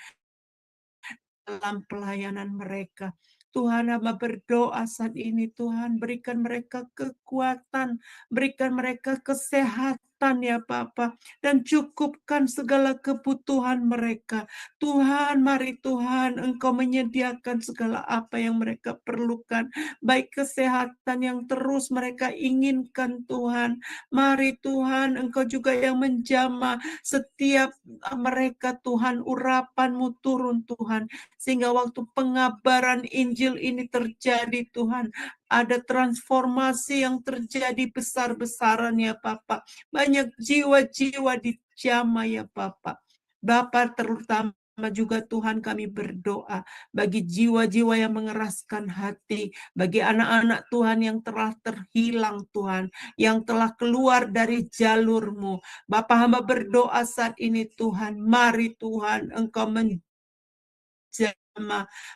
dalam pelayanan mereka. Tuhan, hamba berdoa saat ini, Tuhan, berikan mereka kekuatan, berikan mereka kesehatan ya Bapa, dan cukupkan segala kebutuhan mereka. Tuhan, mari Tuhan, Engkau menyediakan segala apa yang mereka perlukan, baik kesehatan yang terus mereka inginkan Tuhan. Mari Tuhan, Engkau juga yang menjamah setiap mereka Tuhan, urapan-Mu turun Tuhan, sehingga waktu pengabaran Injil ini terjadi Tuhan, ada transformasi yang terjadi besar-besaran ya Bapa. Banyak jiwa-jiwa dijamah ya Bapa. Bapa terutama juga Tuhan kami berdoa bagi jiwa-jiwa yang mengeraskan hati, bagi anak-anak Tuhan yang telah terhilang Tuhan, yang telah keluar dari jalur-Mu. Bapa, hamba berdoa saat ini Tuhan, mari Tuhan Engkau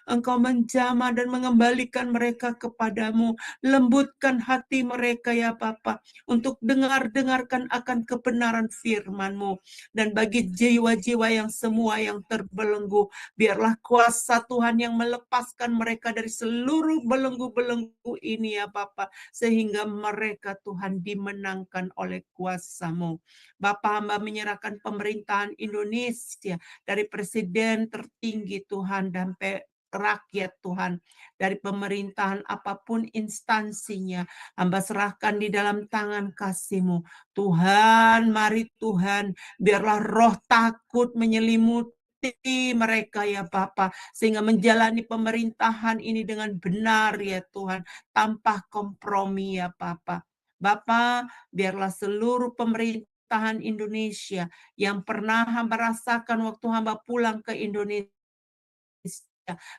Engkau menjamah dan mengembalikan mereka kepadamu. Lembutkan hati mereka ya Bapa, untuk dengarkan akan kebenaran firman-Mu. Dan bagi jiwa-jiwa yang semua yang terbelenggu, biarlah kuasa Tuhan yang melepaskan mereka dari seluruh belenggu-belenggu ini ya Bapa, sehingga mereka Tuhan dimenangkan oleh kuasa-Mu. Bapa, hamba menyerahkan pemerintahan Indonesia dari presiden tertinggi Tuhan sampai rakyat Tuhan, dari pemerintahan apapun instansinya, hamba serahkan di dalam tangan kasih-Mu. Tuhan, mari Tuhan, biarlah roh takut menyelimuti mereka ya Bapa, sehingga menjalani pemerintahan ini dengan benar ya Tuhan, tanpa kompromi ya Bapa. Bapa, biarlah seluruh pemerintahan Indonesia yang pernah hamba rasakan waktu hamba pulang ke Indonesia,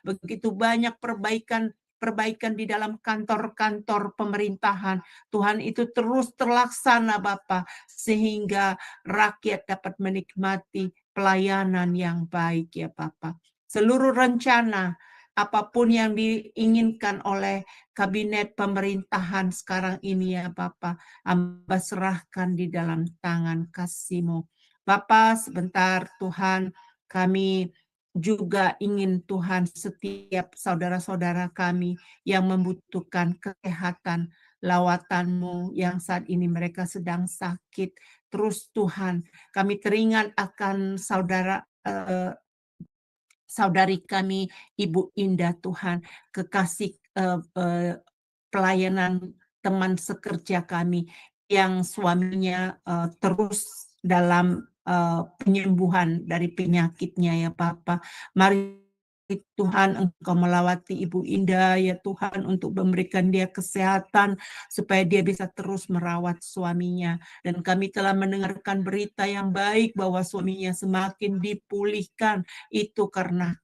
begitu banyak perbaikan di dalam kantor-kantor pemerintahan. Tuhan, itu terus terlaksana Bapa, sehingga rakyat dapat menikmati pelayanan yang baik ya Bapa. Seluruh rencana apapun yang diinginkan oleh kabinet pemerintahan sekarang ini ya Bapa, hamba serahkan di dalam tangan kasih-Mu. Bapa, sebentar Tuhan, kami juga ingin Tuhan setiap saudara-saudara kami yang membutuhkan kesehatan, lawatan-Mu yang saat ini mereka sedang sakit. Terus Tuhan, kami teringat akan saudari kami Ibu Indah Tuhan, kekasih pelayanan teman sekerja kami yang suaminya terus dalam penyembuhan dari penyakitnya ya Bapa. Mari Tuhan Engkau melawati Ibu Indah ya Tuhan, untuk memberikan dia kesehatan supaya dia bisa terus merawat suaminya. Dan kami telah mendengarkan berita yang baik bahwa suaminya semakin dipulihkan, itu karena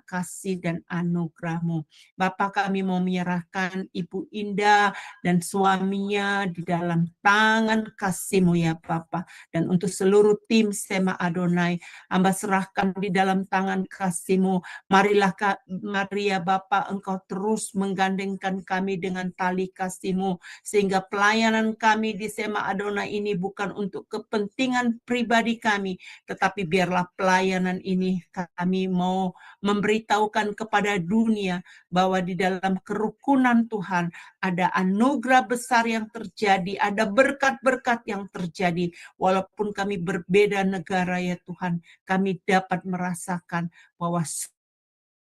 kasih dan anugerah-Mu. Bapa, kami mau menyerahkan Ibu Indah dan suaminya di dalam tangan kasih-Mu ya Bapa. Dan untuk seluruh tim Sema Adonai, hamba serahkan di dalam tangan kasih-Mu. Mari Marilah Maria Bapa, Engkau terus menggandengkan kami dengan tali kasih-Mu, sehingga pelayanan kami di Sema Adonai ini bukan untuk kepentingan pribadi kami, tetapi biarlah pelayanan ini kami mau memberitahukan kepada dunia bahwa di dalam kerukunan Tuhan ada anugerah besar yang terjadi, ada berkat-berkat yang terjadi. Walaupun kami berbeda negara ya Tuhan, kami dapat merasakan bahwa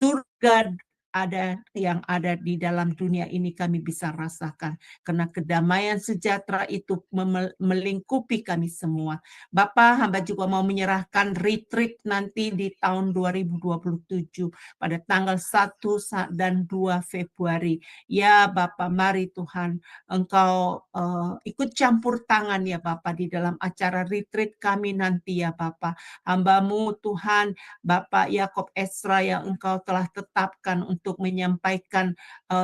surga yang ada di dalam dunia ini kami bisa rasakan. Karena kedamaian sejahtera itu melingkupi kami semua. Bapa, hamba juga mau menyerahkan retreat nanti di tahun 2027 pada tanggal 1 dan 2 Februari. Ya Bapa, mari Tuhan, Engkau ikut campur tangan ya Bapa di dalam acara retreat kami nanti ya Bapa. Hamba-Mu Tuhan, Bapak Yakob Esra yang Engkau telah tetapkan untuk menyampaikan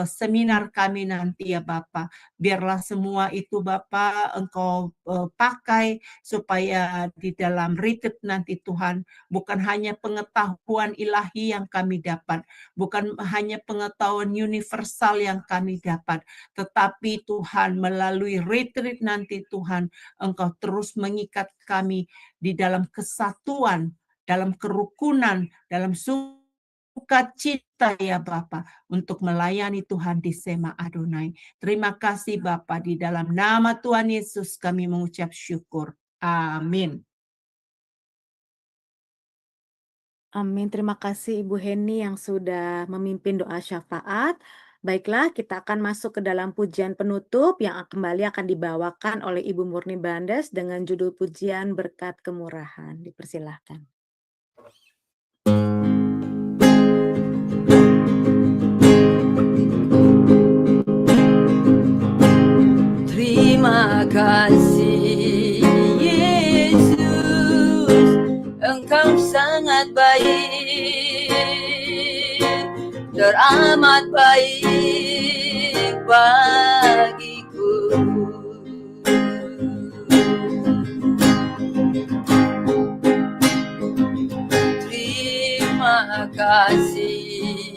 seminar kami nanti ya Bapak. Biarlah semua itu Bapak Engkau pakai supaya di dalam retreat nanti Tuhan bukan hanya pengetahuan ilahi yang kami dapat, bukan hanya pengetahuan universal yang kami dapat, tetapi Tuhan melalui retreat nanti Tuhan Engkau terus mengikat kami di dalam kesatuan, dalam kerukunan, dalam sukacita ya Bapa, untuk melayani Tuhan di Sema Adonai. Terima kasih Bapa, di dalam nama Tuhan Yesus kami mengucap syukur. Amin. Amin. Terima kasih Ibu Heni yang sudah memimpin doa syafaat. Baiklah, kita akan masuk ke dalam pujian penutup yang kembali akan dibawakan oleh Ibu Murni Bandes dengan judul pujian Berkat Kemurahan. Dipersilahkan. Terima kasih Yesus, Engkau sangat baik, teramat baik bagiku. Terima kasih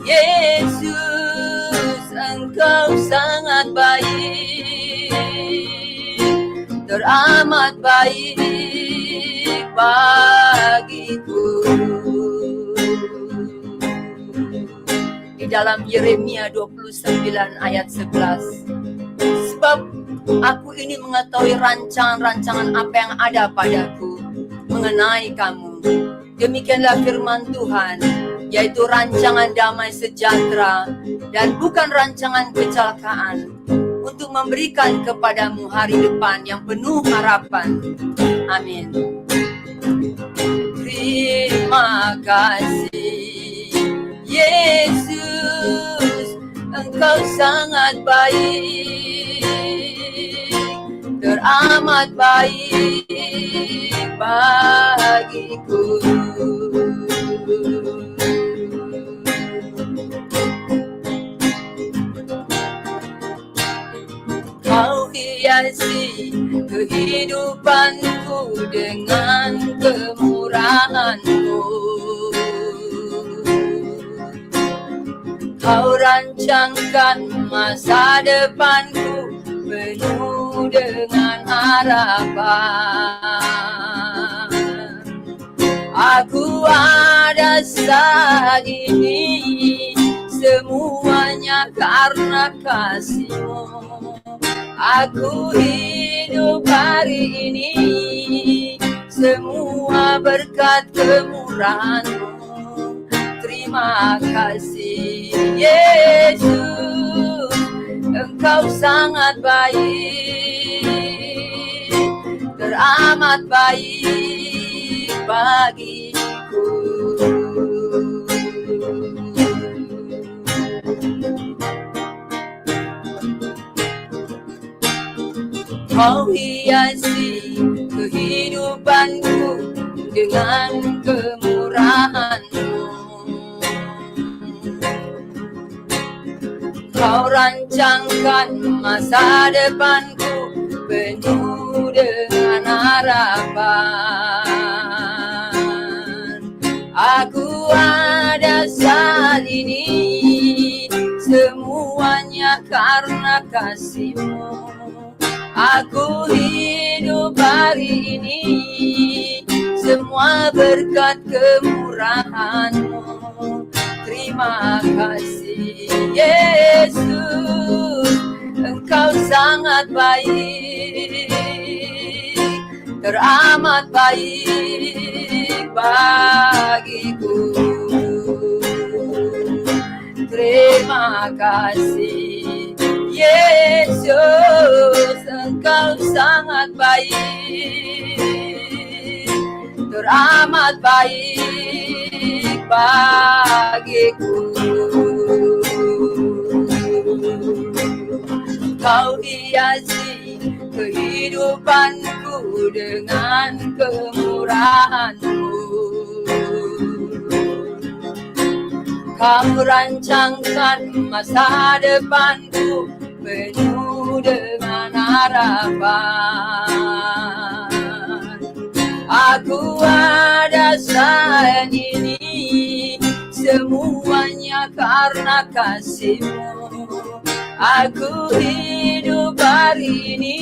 Yesus, Engkau sangat baik, teramat baik bagiku. Di dalam Yeremia 29 ayat 11, sebab aku ini mengetahui rancangan-rancangan apa yang ada padaku mengenai kamu. Demikianlah firman Tuhan, yaitu rancangan damai sejahtera dan bukan rancangan kecelakaan, untuk memberikan kepadamu hari depan yang penuh harapan. Amin. Terima kasih Yesus, Engkau sangat baik, teramat baik bagiku. Kau hiasi kehidupanku dengan kemurahan-Mu. Kau rancangkan masa depanku penuh dengan harapan. Aku ada saat ini semuanya karena kasih-Mu. Aku hidup hari ini semua berkat kemurahan-Mu. Terima kasih Yesus, Engkau sangat baik, teramat baik bagiku. Kau hiasi kehidupanku dengan kemurahan-Mu. Kau rancangkan masa depanku penuh dengan harapan. Aku ada kasih-Mu. Aku hidup hari ini semua berkat kemurahan-Mu. Terima kasih Yesus, Engkau sangat baik, teramat baik bagiku. Terima kasih Yesus, Engkau sangat baik, teramat baik bagiku. Kau hiasi kehidupanku dengan kemurahan-Mu. Kau rancangkan masa depanku penuh dengan harapan. Aku ada saat ini semuanya karena kasih-Mu. Aku hidup hari ini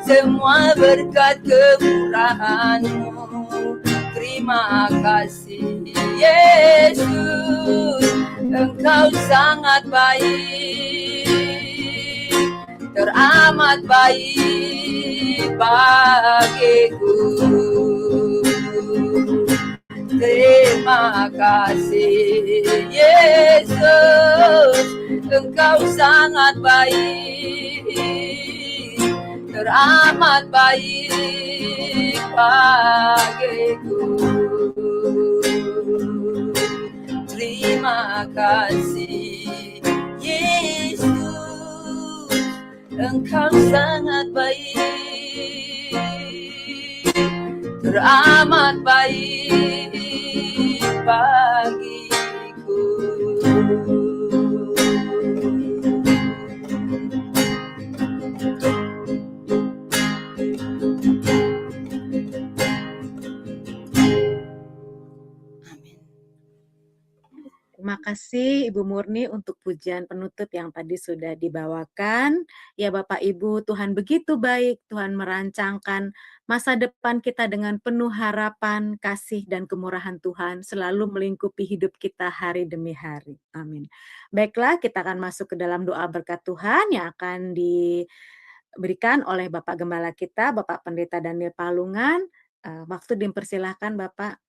semua berkat kemurahan-Mu. Terima kasih Yesus, Engkau sangat baik, teramat baik bagiku. Terima kasih Yesus, Engkau sangat baik, teramat baik bagiku. Terima kasih Yesus, Engkau sangat baik, teramat baik bagiku. Terima kasih Ibu Murni untuk pujian penutup yang tadi sudah dibawakan. Ya Bapak Ibu, Tuhan begitu baik, Tuhan merancangkan masa depan kita dengan penuh harapan, kasih dan kemurahan Tuhan selalu melingkupi hidup kita hari demi hari. Amin. Baiklah, kita akan masuk ke dalam doa berkat Tuhan yang akan diberikan oleh Bapak Gembala kita, Bapak Pendeta Daniel Palungan. Waktu dipersilahkan Bapak.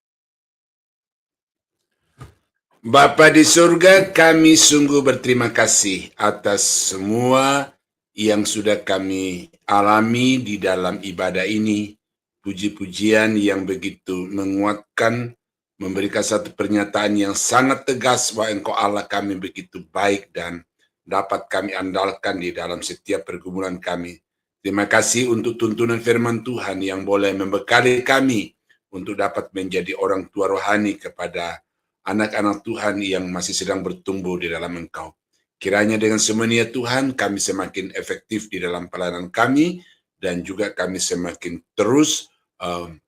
Bapa di surga, kami sungguh berterima kasih atas semua yang sudah kami alami di dalam ibadah ini. Puji-pujian yang begitu menguatkan, memberikan satu pernyataan yang sangat tegas bahwa Engkau Allah kami begitu baik dan dapat kami andalkan di dalam setiap pergumulan kami. Terima kasih untuk tuntunan firman Tuhan yang boleh membekali kami untuk dapat menjadi orang tua rohani kepada anak-anak Tuhan yang masih sedang bertumbuh di dalam Engkau. Kiranya dengan semuanya Tuhan, kami semakin efektif di dalam pelayanan kami, dan juga kami semakin terus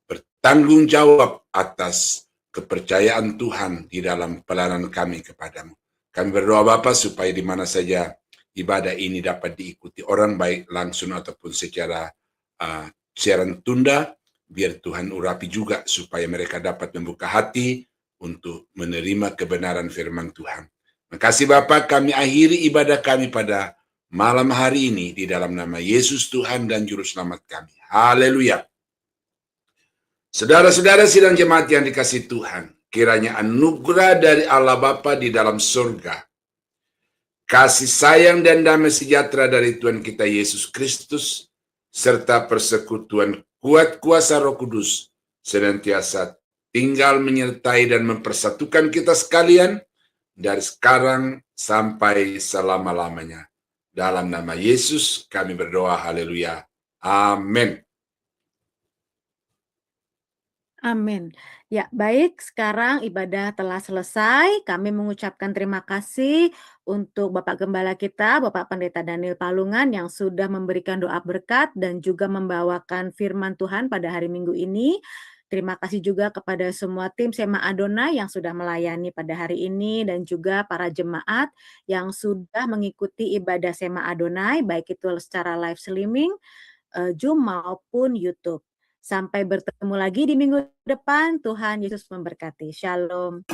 bertanggung jawab atas kepercayaan Tuhan di dalam pelayanan kami kepadamu. Kami berdoa Bapa supaya di mana saja ibadah ini dapat diikuti orang baik langsung ataupun secara siaran tunda, biar Tuhan urapi juga supaya mereka dapat membuka hati untuk menerima kebenaran firman Tuhan. Terima kasih Bapak, kami akhiri ibadah kami pada malam hari ini di dalam nama Yesus Tuhan dan Juru Selamat kami. Haleluya. Saudara-saudara sidang jemaat yang dikasihi Tuhan, kiranya anugerah dari Allah Bapa di dalam surga, kasih sayang dan damai sejahtera dari Tuhan kita Yesus Kristus, serta persekutuan kuat kuasa Roh Kudus senantiasa tinggal menyertai dan mempersatukan kita sekalian dari sekarang sampai selama-lamanya. Dalam nama Yesus kami berdoa, haleluya. Amin. Amin. Ya, baik. Sekarang ibadah telah selesai. Kami mengucapkan terima kasih untuk Bapak Gembala kita, Bapak Pendeta Daniel Palungan yang sudah memberikan doa berkat dan juga membawakan firman Tuhan pada hari Minggu ini. Terima kasih juga kepada semua tim Sema Adonai yang sudah melayani pada hari ini dan juga para jemaat yang sudah mengikuti ibadah Sema Adonai baik itu secara live streaming, Zoom maupun YouTube. Sampai bertemu lagi di minggu depan. Tuhan Yesus memberkati. Shalom.